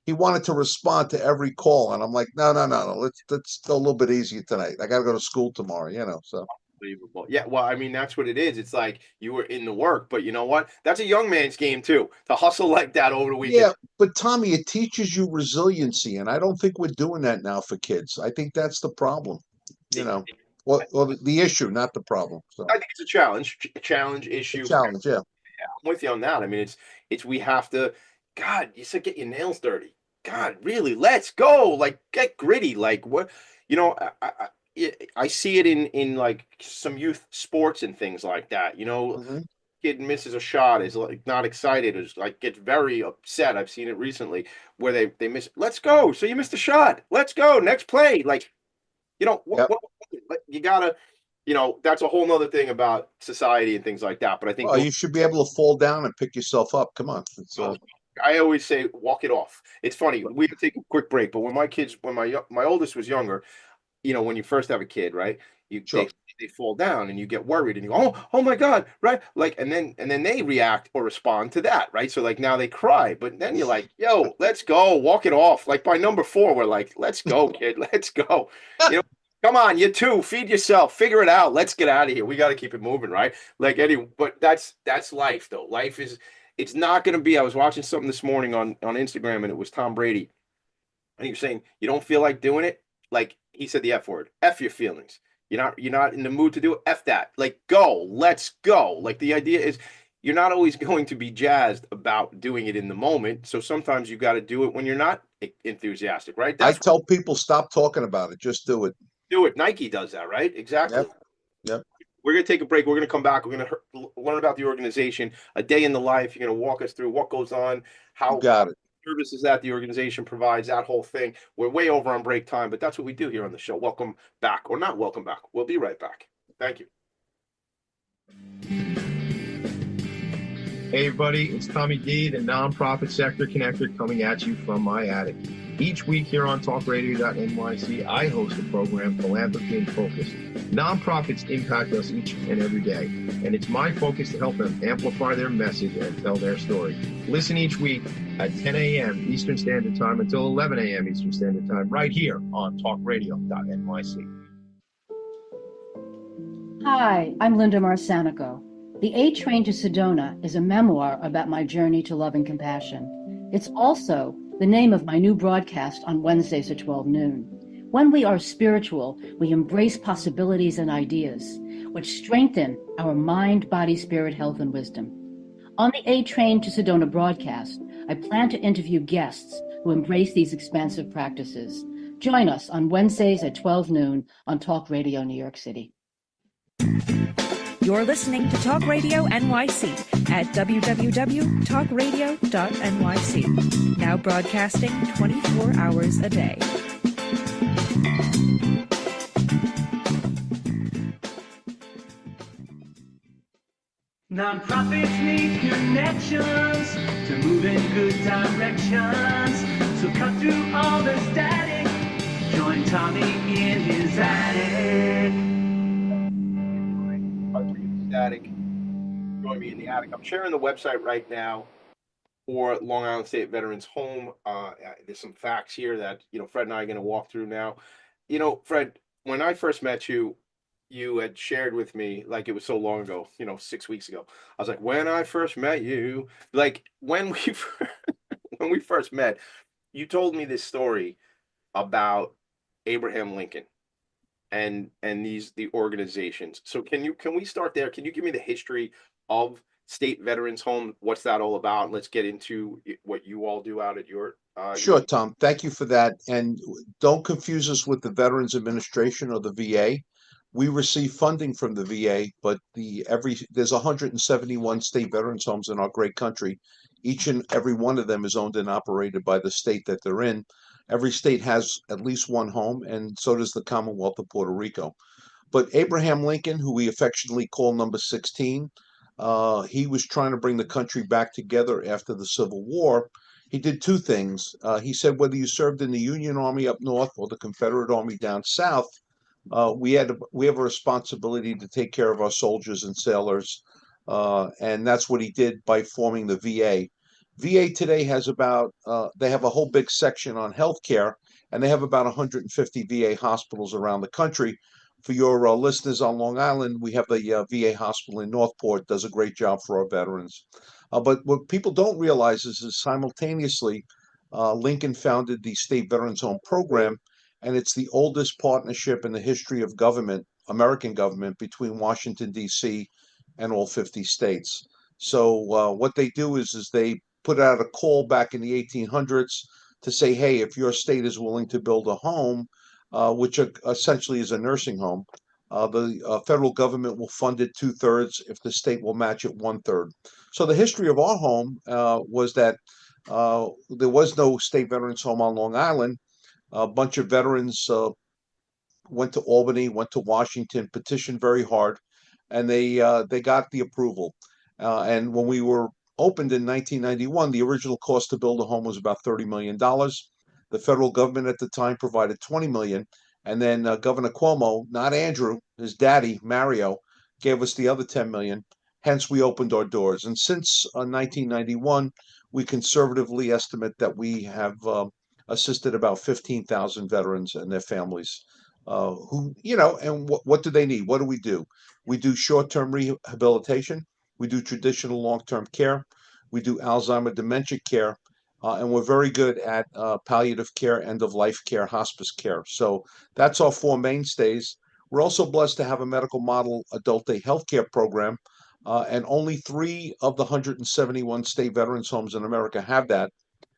Speaker 2: He wanted to respond to every call. And I'm like, no, no, no, no. Let's go a little bit easier tonight. I gotta go to school tomorrow, so
Speaker 1: Unbelievable. Yeah, well, I mean, that's what it is. It's like you were in the work, but you know what? That's a young man's game too, to hustle like that over the weekend.
Speaker 2: yeah, but Tommy, it teaches you resiliency, and I don't think we're doing that now for kids. I think that's the problem, you know. Well, the issue, not the problem. So
Speaker 1: I think it's a challenge
Speaker 2: the
Speaker 1: issue.
Speaker 2: challenge, yeah.
Speaker 1: I'm with you on that. I mean, it's we have to. God, you said get your nails dirty. God, really? Let's go. Like get gritty. Like what? You know, I see it in like some youth sports and things like that.
Speaker 2: Mhm.
Speaker 1: Kid misses a shot, is like not excited, is like gets very upset. I've seen it recently where they miss. Let's go. So you missed a shot. Let's go. Next play. Like,
Speaker 2: Yep.
Speaker 1: you gotta, that's a whole nother thing about society and things like that. But I think
Speaker 2: Well, you should be able to fall down and pick yourself up. Come on.
Speaker 1: I always say walk it off. It's funny. We have to take a quick break, but when my oldest was younger, when you first have a kid, right? You
Speaker 2: Sure.
Speaker 1: they fall down and you get worried and you go, oh my God, right? Like, and then they react or respond to that, right? So like now they cry, but then you're like, yo, let's go, walk it off. Like by number 4, we're like, let's go, kid, let's go. You know, come on, you two, feed yourself, figure it out. Let's get out of here. We got to keep it moving, right? Like anyway, but that's life though. Life is it's not going to be. I was watching something this morning on Instagram and it was Tom Brady and he was saying, you don't feel like doing it? Like he said the F word. F your feelings. You're not in the mood to do it. F that. Like go. Let's go. Like the idea is you're not always going to be jazzed about doing it in the moment. So sometimes you got to do it when you're not enthusiastic, right?
Speaker 2: I
Speaker 1: That's
Speaker 2: tell people stop talking about it. Just do it.
Speaker 1: do it. Nike does that, right? Exactly.
Speaker 2: Yep. Yep.
Speaker 1: We're going to take a break. We're going to come back. We're going to learn about the organization, a day in the life. You're going to walk us through what goes on,
Speaker 2: You
Speaker 1: how
Speaker 2: got it.
Speaker 1: services that the organization provides, that whole thing. We're way over on break time, but that's what we do here on the show. Welcome back or not welcome back. We'll be right back. Thank you.
Speaker 7: Hey everybody, it's Tommy D, the nonprofit sector connector, coming at you from my attic. Each week here on talkradio.nyc, I host the program Philanthropy and Phocus. Nonprofits impact us each and every day, and it's my focus to help them amplify their message and tell their story. Listen each week at 10 a.m. Eastern Standard Time until 11 a.m. Eastern Standard Time, right here on talkradio.nyc.
Speaker 8: Hi, I'm Linda Marsanico. The A Train to Sedona is a memoir about my journey to love and compassion. It's also the name of my new broadcast on Wednesdays at 12 noon. When we are spiritual, we embrace possibilities and ideas, which strengthen our mind, body, spirit, health, and wisdom. On the A Train to Sedona broadcast, I plan to interview guests who embrace these expansive practices. Join us on Wednesdays at 12 noon on Talk Radio New York City.
Speaker 9: You're listening to Talk Radio NYC at www.talkradio.nyc. Now broadcasting 24 hours a day.
Speaker 6: Nonprofits need connections to move in good directions. So cut through all the static. Join Tommy in his attic.
Speaker 1: Static. Join me in the attic. I'm sharing the website right now for Long Island State Veterans Home. There's some facts here that Fred and I are going to walk through now. Fred, when I first met you, you had shared with me, like it was so long ago, 6 weeks ago. I was like, when I first met you, like when we when we first met, you told me this story about Abraham Lincoln and the organizations. So can we start there? Can you give me the history of State Veterans Home? What's that all about? Let's get into what you all do out at your
Speaker 2: Sure, Tom. Thank you for that. And don't confuse us with the Veterans Administration or the VA. We receive funding from the VA, but there's 171 state veterans homes in our great country. Each and every one of them is owned and operated by the state that they're in. Every state has at least one home, and so does the Commonwealth of Puerto Rico. But Abraham Lincoln, who we affectionately call number 16, he was trying to bring the country back together after the Civil War. He did two things. He said whether you served in the Union Army up north or the Confederate Army down south, we have a responsibility to take care of our soldiers and sailors, and that's what he did by forming the VA. VA today has they have a whole big section on healthcare, and they have about 150 VA hospitals around the country. For your listeners on Long Island, we have the VA hospital in Northport, does a great job for our veterans. But what people don't realize is simultaneously, Lincoln founded the State Veterans Home Program, and it's the oldest partnership in the history of government, American government, between Washington, D.C. and all 50 states. So what they do is they put out a call back in the 1800s to say, hey, if your state is willing to build a home, which essentially is a nursing home. The federal government will fund it 2/3 if the state will match it 1/3. So the history of our home was that there was no state veterans home on Long Island. A bunch of veterans went to Albany, went to Washington, petitioned very hard, and they got the approval. And when we were opened in 1991, the original cost to build a home was about $30 million. The federal government at the time provided 20 million, and then Governor Cuomo, not Andrew, his daddy Mario, gave us the other 10 million. Hence, we opened our doors. And since 1991, we conservatively estimate that we have assisted about 15,000 veterans and their families who, and what do they need? What do? We do short-term rehabilitation. We do traditional long-term care. We do Alzheimer dementia care. And we're very good at palliative care, end-of-life care, hospice care. So that's our four mainstays. We're also blessed to have a medical model adult day healthcare program. And only 3 of the 171 state veterans homes in America have that.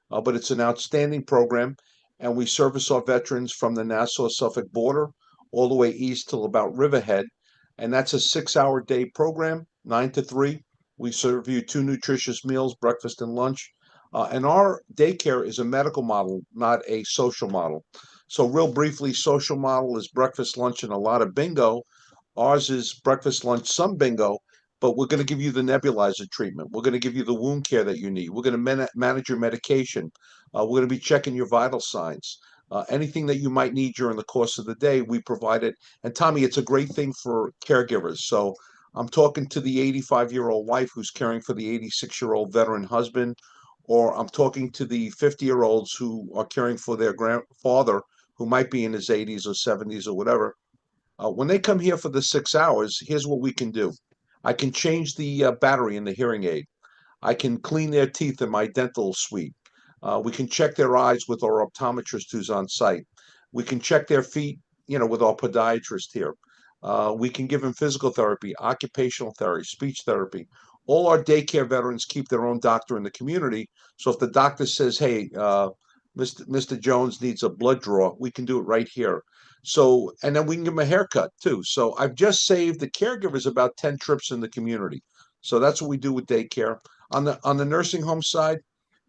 Speaker 2: But it's an outstanding program, and we service our veterans from the Nassau-Suffolk border all the way east till about Riverhead, and that's a 6-hour day program, 9 to 3. We serve you 2 nutritious meals, breakfast and lunch, and our daycare is a medical model, not a social model. So, real briefly, social model is breakfast, lunch, and a lot of bingo. Ours is breakfast, lunch, some bingo, but we're going to give you the nebulizer treatment. We're going to give you the wound care that you need. We're going to manage your medication. We're going to be checking your vital signs. Anything that you might need during the course of the day, we provide it. And Tommy, it's a great thing for caregivers. So I'm talking to the 85-year-old wife who's caring for the 86-year-old veteran husband, or I'm talking to the 50-year-olds who are caring for their grandfather who might be in his 80s or 70s or whatever. When they come here for the 6 hours, here's what we can do. I can change the battery in the hearing aid. I can clean their teeth in my dental suite. We can check their eyes with our optometrist who's on site. We can check their feet, with our podiatrist here. We can give them physical therapy, occupational therapy, speech therapy. All our daycare veterans keep their own doctor in the community. So if the doctor says, hey, Mr. Jones needs a blood draw, we can do it right here. So, and then we can give them a haircut too. So I've just saved the caregivers about 10 trips in the community. So that's what we do with daycare. On the nursing home side,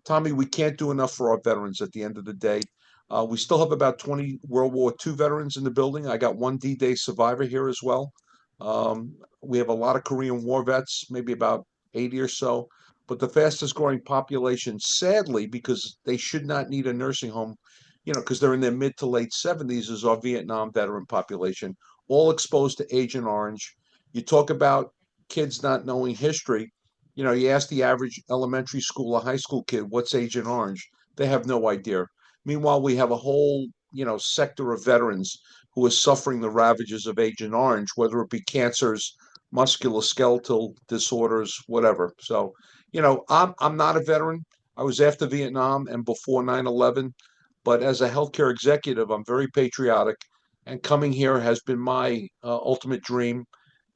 Speaker 2: Tommy, we can't do enough for our veterans at the end of the day. We still have about 20 World War II veterans in the building. I got one D-Day survivor here as well. We have a lot of Korean War vets, maybe about 80 or so. But the fastest growing population, sadly, because they should not need a nursing home, because they're in their mid to late 70s, is our Vietnam veteran population, all exposed to Agent Orange. You talk about kids not knowing history. You ask the average elementary school or high school kid, what's Agent Orange? They have no idea. Meanwhile, we have a whole, sector of veterans who are suffering the ravages of Agent Orange, whether it be cancers, musculoskeletal disorders, whatever. So, I'm not a veteran. I was after Vietnam and before 9/11, but as a healthcare executive, I'm very patriotic, and coming here has been my ultimate dream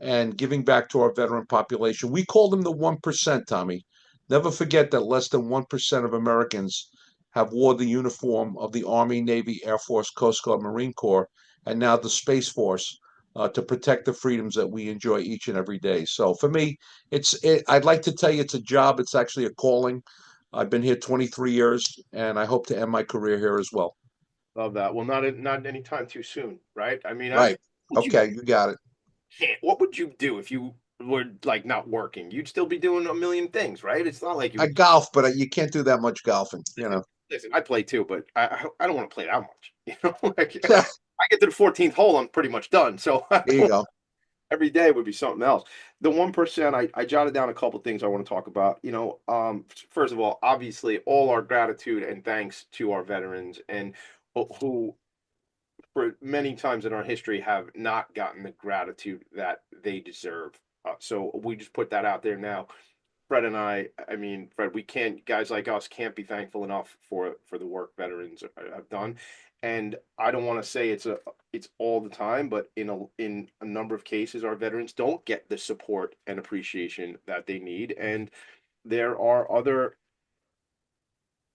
Speaker 2: and giving back to our veteran population. We call them the 1%, Tommy. Never forget that less than 1% of Americans have wore the uniform of the Army, Navy, Air Force, Coast Guard, Marine Corps, and now the Space Force to protect the freedoms that we enjoy each and every day. So for me, I'd like to tell you it's a job. It's actually a calling. I've been here 23 years, and I hope to end my career here as well.
Speaker 1: Love that. Well, not any time too soon, right? I mean,
Speaker 2: Right. Okay, you got it.
Speaker 1: what would you do if you were like not working? You'd still be doing a million things, right? It's not like you
Speaker 2: I
Speaker 1: would,
Speaker 2: golf, but you can't do that much golfing,
Speaker 1: listen, I play too, but I don't want to play that much. Like, I get to the 14th hole, I'm pretty much done. So
Speaker 2: There you go.
Speaker 1: every day would be something else. The 1%, I jotted down a couple things I want to talk about. First of all, obviously, all our gratitude and thanks to our veterans and who, for many times in our history, have not gotten the gratitude that they deserve. So we just put that out there now. Fred and I mean, Fred, we can't, guys like us can't be thankful enough for the work veterans have done. And I don't want to say it's all the time, but in a number of cases, our veterans don't get the support and appreciation that they need. And there are other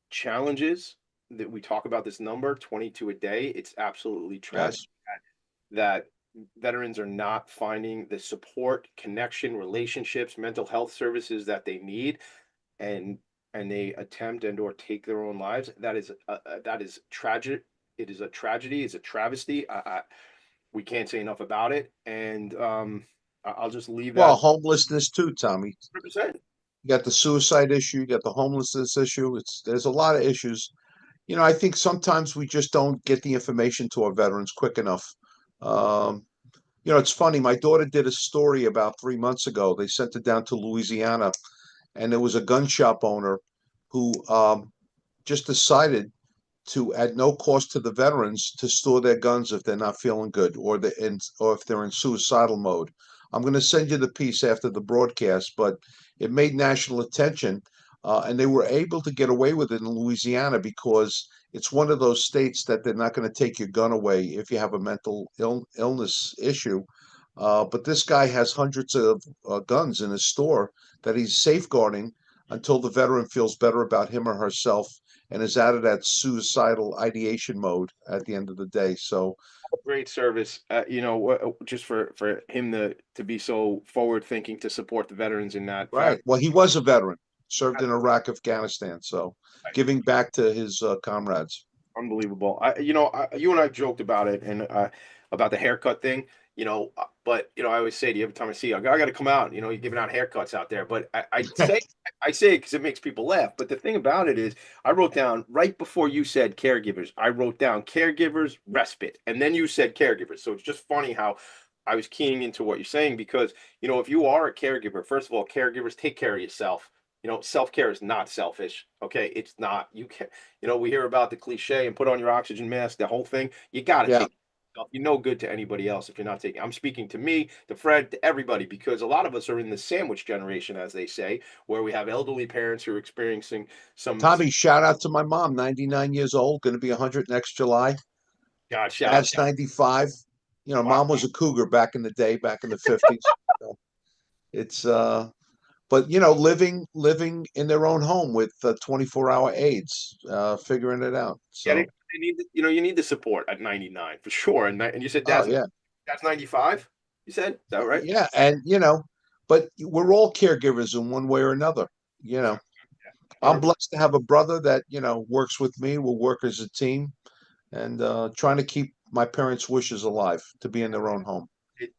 Speaker 1: challenges that we talk about this number, 22 a day. It's absolutely tragic
Speaker 2: Yes.
Speaker 1: that veterans are not finding the support, connection, relationships, mental health services that they need, and they attempt and or take their own lives. That is tragic. It is a tragedy. It's a travesty. We can't say enough about it, and I'll just leave
Speaker 2: Well,
Speaker 1: that.
Speaker 2: homelessness too, Tommy.
Speaker 1: 100%.
Speaker 2: You got the suicide issue, you got the homelessness issue. There's a lot of issues. I think sometimes we just don't get the information to our veterans quick enough. Um, it's funny. My daughter did a story about 3 months ago. They sent it down to Louisiana, and there was a gun shop owner who just decided to, at no cost to the veterans, to store their guns if they're not feeling good, or if they're in suicidal mode. I'm going to send you the piece after the broadcast, but it made national attention, and they were able to get away with it in Louisiana because it's one of those states that they're not going to take your gun away if you have a mental illness issue. But this guy has hundreds of guns in his store that he's safeguarding until the veteran feels better about him or herself and is out of that suicidal ideation mode at the end of the day. So
Speaker 1: Great service. Just for him to be so forward thinking to support the veterans in that
Speaker 2: right. Well, he was a veteran, served in Iraq, Afghanistan. So giving back to his comrades.
Speaker 1: Unbelievable. You and I joked about it and about the haircut thing. But I always say to you every time I see you, I got to come out. You're giving out haircuts out there. But I say it because it makes people laugh. But the thing about it is, I wrote down right before you said caregivers. I wrote down caregivers, respite, and then you said caregivers. So it's just funny how I was keying into what you're saying because if you are a caregiver, first of all, caregivers, take care of yourself. Self-care is not selfish. Okay, it's not. You can, we hear about the cliche and put on your oxygen mask, the whole thing. You got to
Speaker 2: Yeah.
Speaker 1: take yourself. You're no good to anybody else if you're not taking. I'm speaking to me, to Fred, to everybody, because a lot of us are in the sandwich generation, as they say, where we have elderly parents who are experiencing some.
Speaker 2: Tommy, shout out to my mom, 99 years old, going to be 100 next July.
Speaker 1: God, shout out.
Speaker 2: Dad's 95.
Speaker 1: Wow.
Speaker 2: Mom was a cougar back in the day, back in the 50s. So it's but living in their own home with 24-hour aides, figuring it out.
Speaker 1: Yeah,
Speaker 2: So
Speaker 1: they need you need the support at 99 for sure. And you said
Speaker 2: oh yeah,
Speaker 1: that's 95. You said, is that right?
Speaker 2: yeah, and but we're all caregivers in one way or another. You know, I'm blessed to have a brother that works with me. We'll work as a team, and trying to keep my parents' wishes alive to be in their own home.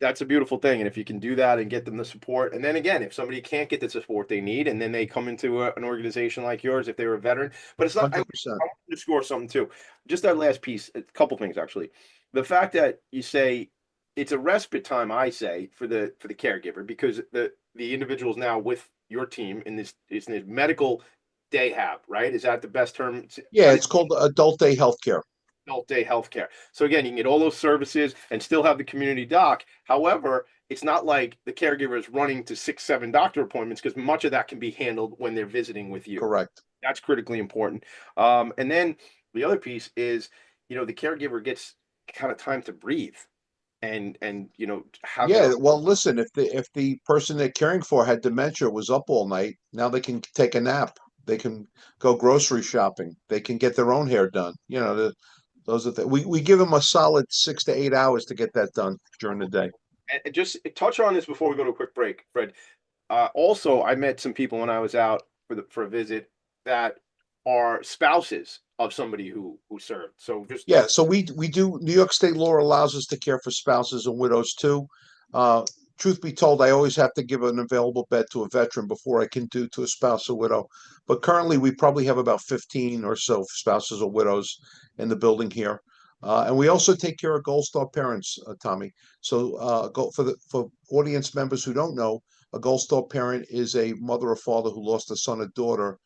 Speaker 1: That's a beautiful thing. And if you can do that and get them the support, and then again, if somebody can't get the support they need, and then they come into an organization like yours, if they're a veteran, but it's not, I
Speaker 2: 100%.
Speaker 1: want to score something too. Just that last piece, a couple things actually. The fact that you say it's a respite time, I say for the caregiver, because the individual's now with your team in this medical day hab, right? Is that the best term?
Speaker 2: Yeah, it's called adult day healthcare.
Speaker 1: Adult day healthcare. So again, you can get all those services and still have the community doc. However, it's not like the caregiver is running to 6, 7 doctor appointments because much of that can be handled when they're visiting with you.
Speaker 2: Correct.
Speaker 1: That's critically important. And then the other piece is, the caregiver gets kind of time to breathe and have.
Speaker 2: Yeah, well, listen, if the person they're caring for had dementia, was up all night, now they can take a nap. They can go grocery shopping. They can get their own hair done. Those are we give them a solid 6 to 8 hours to get that done during the day.
Speaker 1: And just touch on this before we go to a quick break, Fred. Also, I met some people when I was out for a visit that are spouses of somebody who served. So just
Speaker 2: Yeah, so we do. New York State law allows us to care for spouses and widows too. Truth be told, I always have to give an available bed to a veteran before I can do to a spouse or widow. But currently, we probably have about 15 or so spouses or widows in the building here. And we also take care of Gold Star parents, Tommy. So for audience members who don't know, a Gold Star parent is a mother or father who lost a son or daughter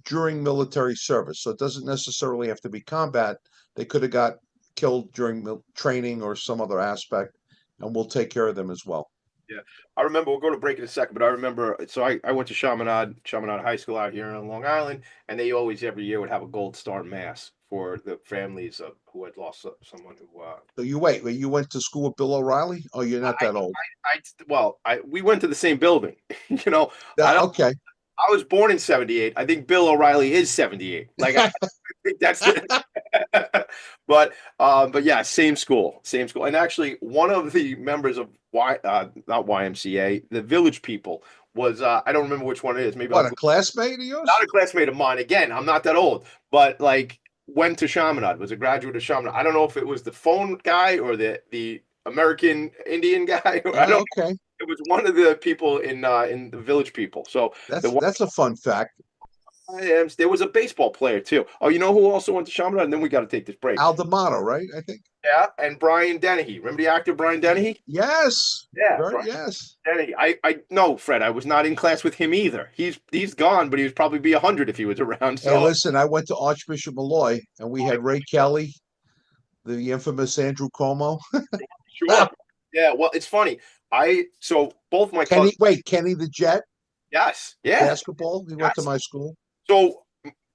Speaker 2: during military service. So it doesn't necessarily have to be combat. They could have got killed during training or some other aspect, and we'll take care of them as well.
Speaker 1: Yeah, I remember, we'll go to break in a second, but I remember, so I went to Chaminade High School out here on Long Island, and they always every year would have a Gold Star Mass for the families of who had lost someone who.
Speaker 2: So you went to school with Bill O'Reilly? Oh, you're not that old.
Speaker 1: We went to the same building, I don't.
Speaker 2: Okay.
Speaker 1: I was born in 78. I think Bill O'Reilly is 78. Like I think that's it. But yeah, same school, same school. And actually one of the members of not YMCA, the Village People was I don't remember which one it is. Maybe
Speaker 2: What,
Speaker 1: I'll
Speaker 2: a classmate of yours?
Speaker 1: not a classmate of mine. Again, I'm not that old, but like went to Chaminade, was a graduate of Chaminade. I don't know if it was the phone guy or the American Indian guy. I don't.
Speaker 2: Okay,
Speaker 1: It was one of the people in the Village People. So the
Speaker 2: that's a fun fact.
Speaker 1: there was a baseball player too. Oh, you know who also went to Chaminade? And then we got to take this break.
Speaker 2: Al D'Amato, right? I think.
Speaker 1: Yeah, and Brian Dennehy. Remember the actor Brian Dennehy?
Speaker 2: Yes.
Speaker 1: Yeah,
Speaker 2: Very,
Speaker 1: Brian
Speaker 2: yes.
Speaker 1: Dennehy. I no, Fred. I was not in class with him either. He's gone, but he would probably be 100 if he was around.
Speaker 2: Hey,
Speaker 1: So
Speaker 2: listen, I went to Archbishop Malloy, and we had Ray Kelly, the infamous Andrew Cuomo.
Speaker 1: sure. Yeah. Well, it's funny. So both my cousins.
Speaker 2: Kenny the Jet,
Speaker 1: Yes. Yeah.
Speaker 2: basketball. He went to
Speaker 1: Yes.
Speaker 2: my school.
Speaker 1: So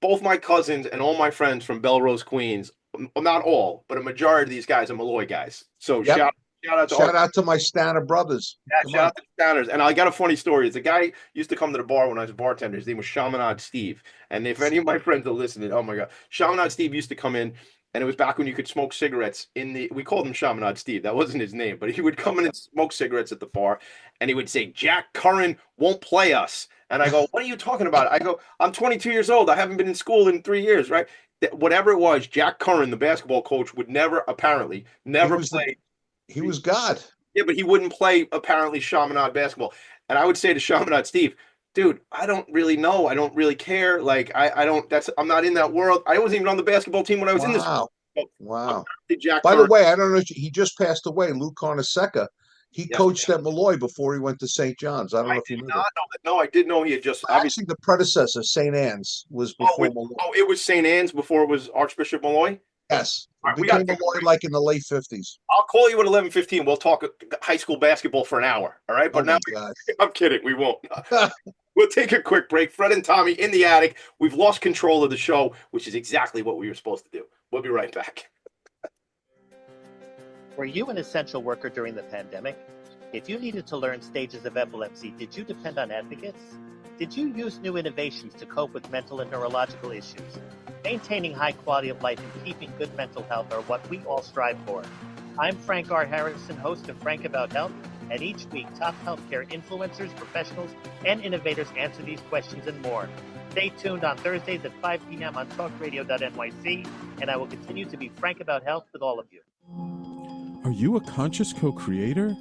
Speaker 1: both my cousins and all my friends from Belrose, Queens, not all, but a majority of these guys are Malloy guys. So
Speaker 2: Yep.
Speaker 1: shout out to
Speaker 2: Shout out to my Stanner brothers.
Speaker 1: yeah,
Speaker 2: Come
Speaker 1: shout
Speaker 2: on.
Speaker 1: out to the Downers. And I got a funny story. It's a guy used to come to the bar when I was a bartender. His name was Chaminade Steve. And if any of my friends are listening, oh my God. Chaminade Steve used to come in, and it was back when you could smoke cigarettes we called him Chaminade Steve. That wasn't his name, but he would come in and smoke cigarettes at the bar, and he would say, Jack Curran won't play us. And I go, what are you talking about? I go, I'm 22 years old. I haven't been in school in 3 years, right? Whatever it was, Jack Curran, the basketball coach, would never play.
Speaker 2: He was God.
Speaker 1: Yeah, but he wouldn't play apparently Chaminade basketball. And I would say to Chaminade Steve, dude, I don't really know. I don't really care. Like I don't I'm not in that world. I wasn't even on the basketball team when I was in this.
Speaker 2: Wow.
Speaker 1: So,
Speaker 2: Wow.
Speaker 1: Jack
Speaker 2: By the
Speaker 1: Curran.
Speaker 2: way, I don't know. He just passed away. Lou Carnesecca. He
Speaker 1: Yes.
Speaker 2: coached at Malloy before he went to St. John's. I don't know if you knew
Speaker 1: Not
Speaker 2: that.
Speaker 1: know that. No, I did know he had just obviously.
Speaker 2: Actually, the predecessor, St. Anne's, was before Malloy.
Speaker 1: It was St. Anne's before it was Archbishop Malloy.
Speaker 2: Yes.
Speaker 1: All
Speaker 2: It
Speaker 1: right, we
Speaker 2: became
Speaker 1: gotta
Speaker 2: Malloy like in the late 50s.
Speaker 1: I'll call you at 11:15. We'll talk high school basketball for an hour. All right, but
Speaker 2: Oh
Speaker 1: now
Speaker 2: my God.
Speaker 1: I'm kidding. We won't. We'll take a quick break. Fred and Tommy in the attic. We've lost control of the show, which is exactly what we were supposed to do. We'll be right back.
Speaker 10: Were you an essential worker during the pandemic? If you needed to learn stages of epilepsy, did you depend on advocates? Did you use new innovations to cope with mental and neurological issues? Maintaining high quality of life and keeping good mental health are what we all strive for. I'm Frank R. Harrison, host of Frank About Health, and each week top healthcare influencers, professionals, and innovators answer these questions and more. Stay tuned on Thursdays at 5 p.m. on talkradio.nyc, and I will continue to be frank about health with all of you.
Speaker 3: Are you a conscious co-creator?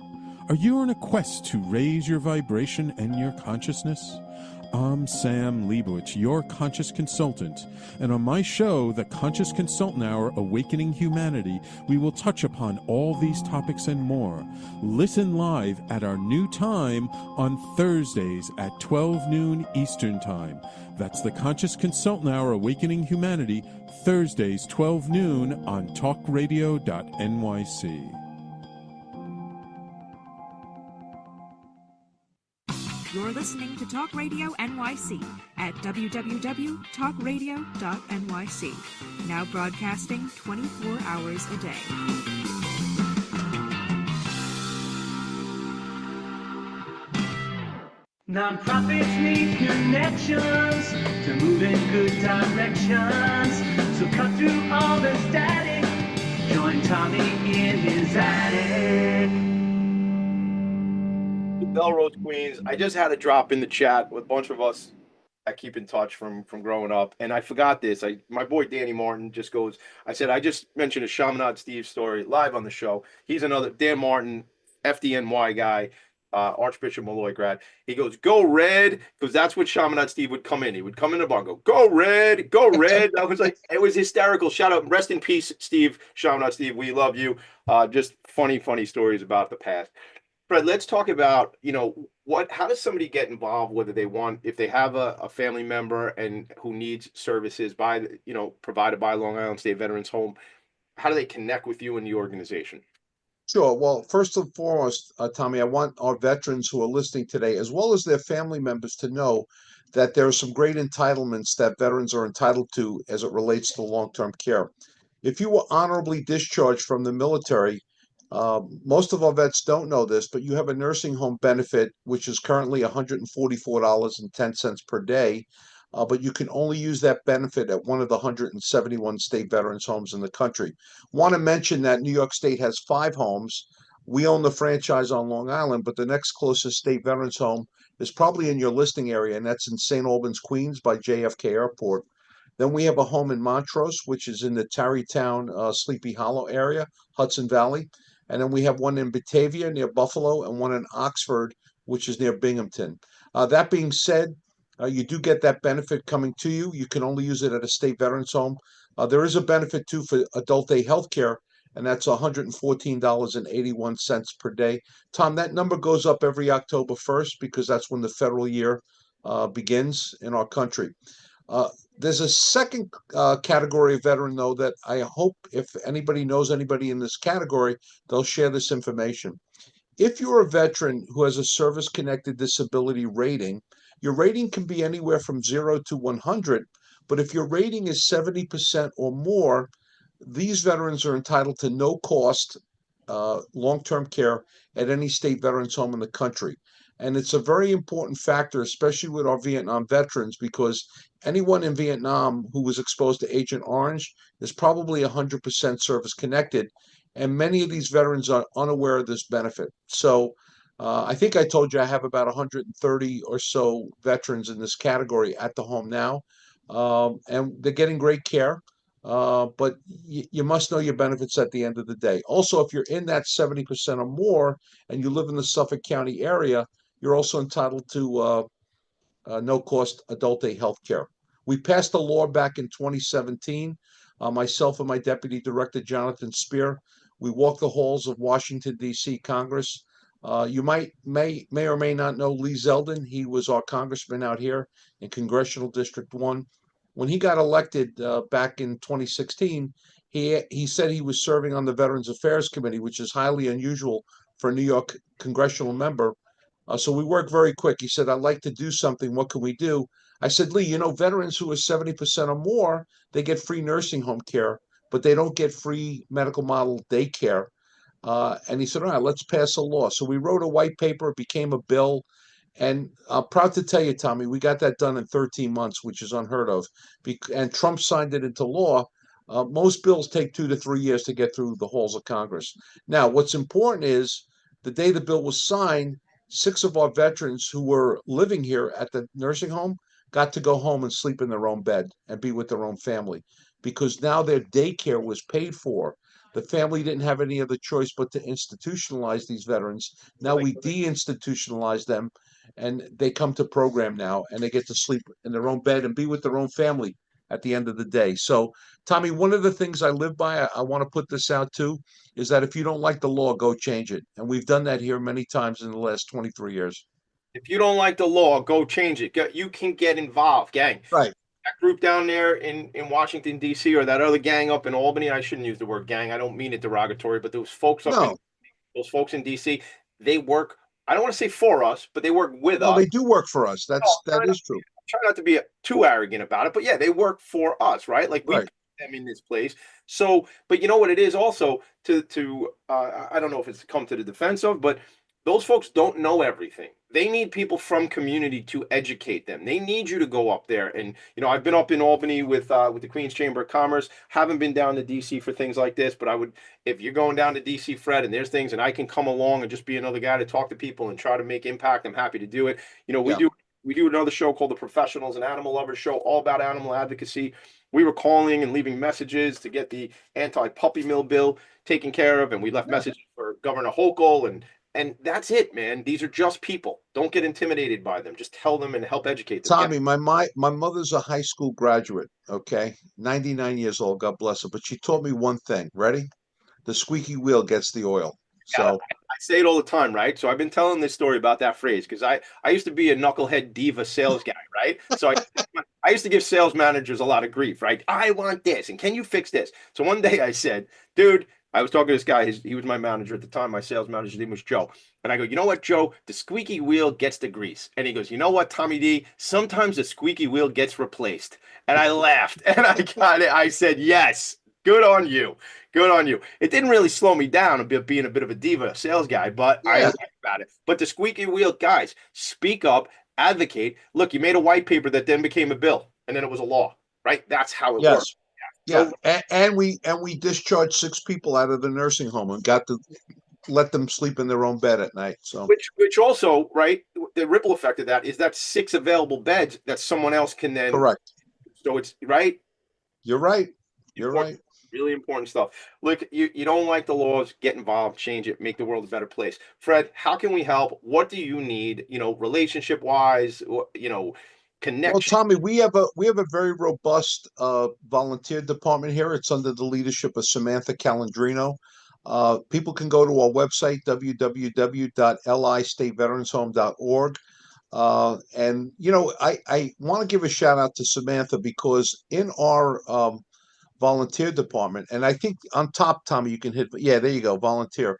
Speaker 3: Are you on a quest to raise your vibration and your consciousness? I'm Sam Leibowitz, your conscious consultant, and on my show, The Conscious Consultant Hour, Awakening Humanity, we will touch upon all these topics and more. Listen live at our new time on Thursdays at 12 noon Eastern Time. That's The Conscious Consultant Hour, Awakening Humanity, Thursdays 12 noon on talkradio.nyc.
Speaker 9: You're listening to Talk Radio NYC at www.talkradio.nyc. Now broadcasting 24 hours a day.
Speaker 6: Nonprofits need connections to move in good directions. So cut through all the static. Join Tommy in his attic.
Speaker 1: Belrose, Queens. I just had a drop in the chat with a bunch of us that keep in touch from growing up, and I forgot this. My boy Danny Martin just goes. I said I just mentioned a Chaminade Steve story live on the show. He's another Dan Martin, FDNY guy, Archbishop Malloy grad. He goes, "Go Red," because that's what Chaminade Steve would come in. He would come in the bar, and go, "Go Red, go Red." I was like, it was hysterical. Shout out, rest in peace, Steve. Chaminade Steve, we love you. Just funny stories about the past. Fred, let's talk about, how does somebody get involved, whether they want, if they have a family member and who needs services provided by Long Island State Veterans Home, how do they connect with you and the organization?
Speaker 2: Sure. Well, first and foremost, Tommy, I want our veterans who are listening today, as well as their family members, to know that there are some great entitlements that veterans are entitled to as it relates to long-term care. If you were honorably discharged from the military, Most of our vets don't know this, but you have a nursing home benefit, which is currently $144.10 per day. But you can only use that benefit at one of the 171 state veterans homes in the country. Want to mention that New York State has 5 homes. We own the franchise on Long Island, but the next closest state veterans home is probably in your listing area, and that's in St. Albans, Queens by JFK Airport. Then we have a home in Montrose, which is in the Tarrytown, Sleepy Hollow area, Hudson Valley. And then we have one in Batavia near Buffalo and one in Oxford, which is near Binghamton. That being said, you do get that benefit coming to you. You can only use it at a state veterans home. There is a benefit too for adult day health care, and that's $114.81 per day. Tom, that number goes up every October 1st because that's when the federal year begins in our country. There's a second category of veteran, though, that I hope if anybody knows anybody in this category, they'll share this information. If you're a veteran who has a service-connected disability rating, your rating can be anywhere from 0 to 100, but if your rating is 70% or more, these veterans are entitled to no cost long-term care at any state veterans home in the country. And it's a very important factor, especially with our Vietnam veterans, because anyone in Vietnam who was exposed to Agent Orange is probably 100% service connected. And many of these veterans are unaware of this benefit. So I think I told you I have about 130 or so veterans in this category at the home now. And they're getting great care. But you must know your benefits at the end of the day. Also, if you're in that 70% or more and you live in the Suffolk County area, you're also entitled to no cost adult day health care. We passed a law back in 2017. Myself and my deputy director, Jonathan Spear, we walked the halls of Washington, D.C. Congress. You may or may not know Lee Zeldin. He was our congressman out here in Congressional District 1. When he got elected back in 2016, he said he was serving on the Veterans Affairs Committee, which is highly unusual for a New York congressional member. So we worked very quick. He said, I'd like to do something. What can we do? I said, Lee, veterans who are 70% or more, they get free nursing home care, but they don't get free medical model daycare. And he said, all right, let's pass a law. So we wrote a white paper, it became a bill. And I'm proud to tell you, Tommy, we got that done in 13 months, which is unheard of. And Trump signed it into law. Most bills take 2 to 3 years to get through the halls of Congress. Now, what's important is the day the bill was signed, 6 of our veterans who were living here at the nursing home got to go home and sleep in their own bed and be with their own family because now their daycare was paid for. The family didn't have any other choice but to institutionalize these veterans. Now we deinstitutionalize them and they come to program now and they get to sleep in their own bed and be with their own family at the end of the day. So, Tommy, one of the things I live by, I want to put this out too, is that if you don't like the law, go change it. And we've done that here many times in the last 23 years.
Speaker 1: If you don't like the law, go change it. You can get involved, gang.
Speaker 2: Right.
Speaker 1: That group down there in Washington, D.C., or that other gang up in Albany, I shouldn't use the word gang. I don't mean it derogatory, but those folks those folks in D.C., they work, I don't want to say for us, but they work with us.
Speaker 2: They do work for us. That is true.
Speaker 1: Try not to be too arrogant about it, but yeah, they work for us, right? Like we put them in this place. So, but you know what it is also to I don't know if it's come to the defense of, but those folks don't know everything. They need people from community to educate them. They need you to go up there. And, I've been up in Albany with the Queens Chamber of Commerce, haven't been down to DC for things like this, but I would, if you're going down to DC, Fred, and there's things and I can come along and just be another guy to talk to people and try to make impact, I'm happy to do it. We do another show called the Professionals and Animal Lovers Show, all about animal advocacy. We were calling and leaving messages to get the anti-puppy mill bill taken care of, and we left messages for Governor Hochul, and that's it, man. These are just people. Don't get intimidated by them. Just tell them and help educate them.
Speaker 2: Tommy, my mother's a high school graduate, okay? 99 years old, God bless her. But she taught me one thing. Ready? The squeaky wheel gets the oil. So
Speaker 1: I say it all the time, right? So I've been telling this story about that phrase because I used to be a knucklehead diva sales guy, right? So I used to give sales managers a lot of grief, right? I want this, and can you fix this? So one day I said, dude, I was talking to this guy. He was my manager at the time. My sales manager's name was Joe. And I go, you know what, Joe? The squeaky wheel gets the grease. And he goes, you know what, Tommy D? Sometimes the squeaky wheel gets replaced. And I laughed. And I said, yes, Good on you. Good on you. It didn't really slow me down a bit being a bit of a diva sales guy, but I
Speaker 2: Yeah.
Speaker 1: laugh about it. But the squeaky wheel guys, speak up, advocate. Look, you made a white paper that then became a bill, and then it was a law, right? That's how it
Speaker 2: Yes.
Speaker 1: works.
Speaker 2: Yeah.
Speaker 1: No,
Speaker 2: And we discharged 6 people out of the nursing home and got to let them sleep in their own bed at night. So
Speaker 1: which also, right, the ripple effect of that is that 6 available beds that someone else can then.
Speaker 2: correct.
Speaker 1: So it's right.
Speaker 2: You're right. You're right.
Speaker 1: Really important stuff. Look, you don't like the laws, get involved, change it, make the world a better place. Fred, how can we help? What do you need, relationship wise,
Speaker 2: Well,
Speaker 1: connection?
Speaker 2: Tommy, we have a very robust volunteer department here. It's under the leadership of Samantha Calandrino. People can go to our website, www.listateveteranshome.org. And I want to give a shout out to Samantha because in our volunteer department, and I think on top, Tommy, you can hit, yeah, there you go, volunteer.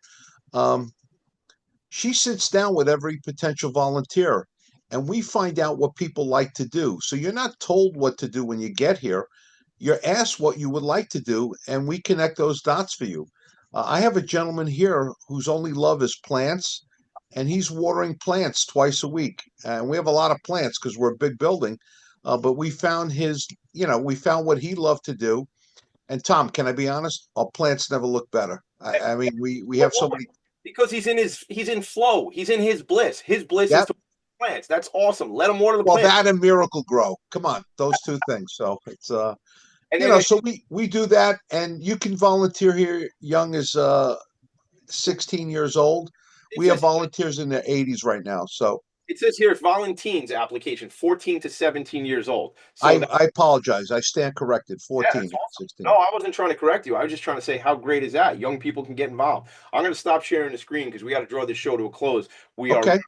Speaker 2: Um, she sits down with every potential volunteer and we find out what people like to do. So you're not told what to do when you get here. You're asked what you would like to do, and we connect those dots for you. I have a gentleman here whose only love is plants, and he's watering plants twice a week. And we have a lot of plants because we're a big building. But we found we found what he loved to do. And Tom, can I be honest? Our plants never look better. I mean, we have so many.
Speaker 1: Because he's in flow. He's in his bliss. His bliss is
Speaker 2: Yep.
Speaker 1: to plants. That's awesome. Let him water the
Speaker 2: Well,
Speaker 1: plants.
Speaker 2: that and Miracle Grow. Come on, those two things. So it's
Speaker 1: And then
Speaker 2: so we do that, and you can volunteer here young as 16 years old. We have volunteers in their 80s right now. So
Speaker 1: it says here, Valentine's application, 14 to 17 years old. So
Speaker 2: I apologize. I stand corrected. 14,
Speaker 1: that's awesome.
Speaker 2: 16.
Speaker 1: No, I wasn't trying to correct you. I was just trying to say how great is that? Young people can get involved. I'm going to stop sharing the screen because we got to draw this show to a close. We are
Speaker 2: Okay.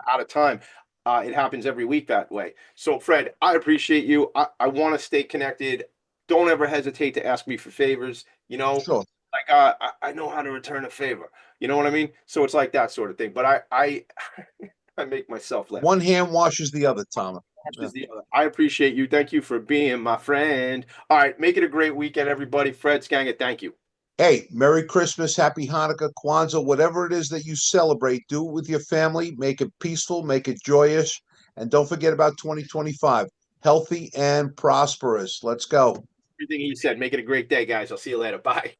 Speaker 1: out of time. It happens every week that way. So, Fred, I appreciate you. I want to stay connected. Don't ever hesitate to ask me for favors.
Speaker 2: Sure.
Speaker 1: Like I know how to return a favor. You know what I mean? So it's like that sort of thing. But I I make myself laugh.
Speaker 2: One hand washes the other, Tom.
Speaker 1: I appreciate you. Thank you for being my friend. All right, make it a great weekend, everybody. Fred Skanga, thank you.
Speaker 2: Hey, Merry Christmas, Happy Hanukkah, Kwanzaa, whatever it is that you celebrate, do it with your family. Make it peaceful, make it joyous, and don't forget about 2025. Healthy and prosperous. Let's go.
Speaker 1: Everything he said. Make it a great day, guys. I'll see you later. Bye.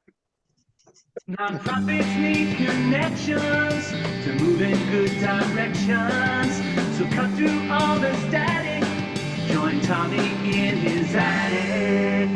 Speaker 6: Nonprofits need connections to move in good directions. So cut through all the static. Join Tommy in his attic.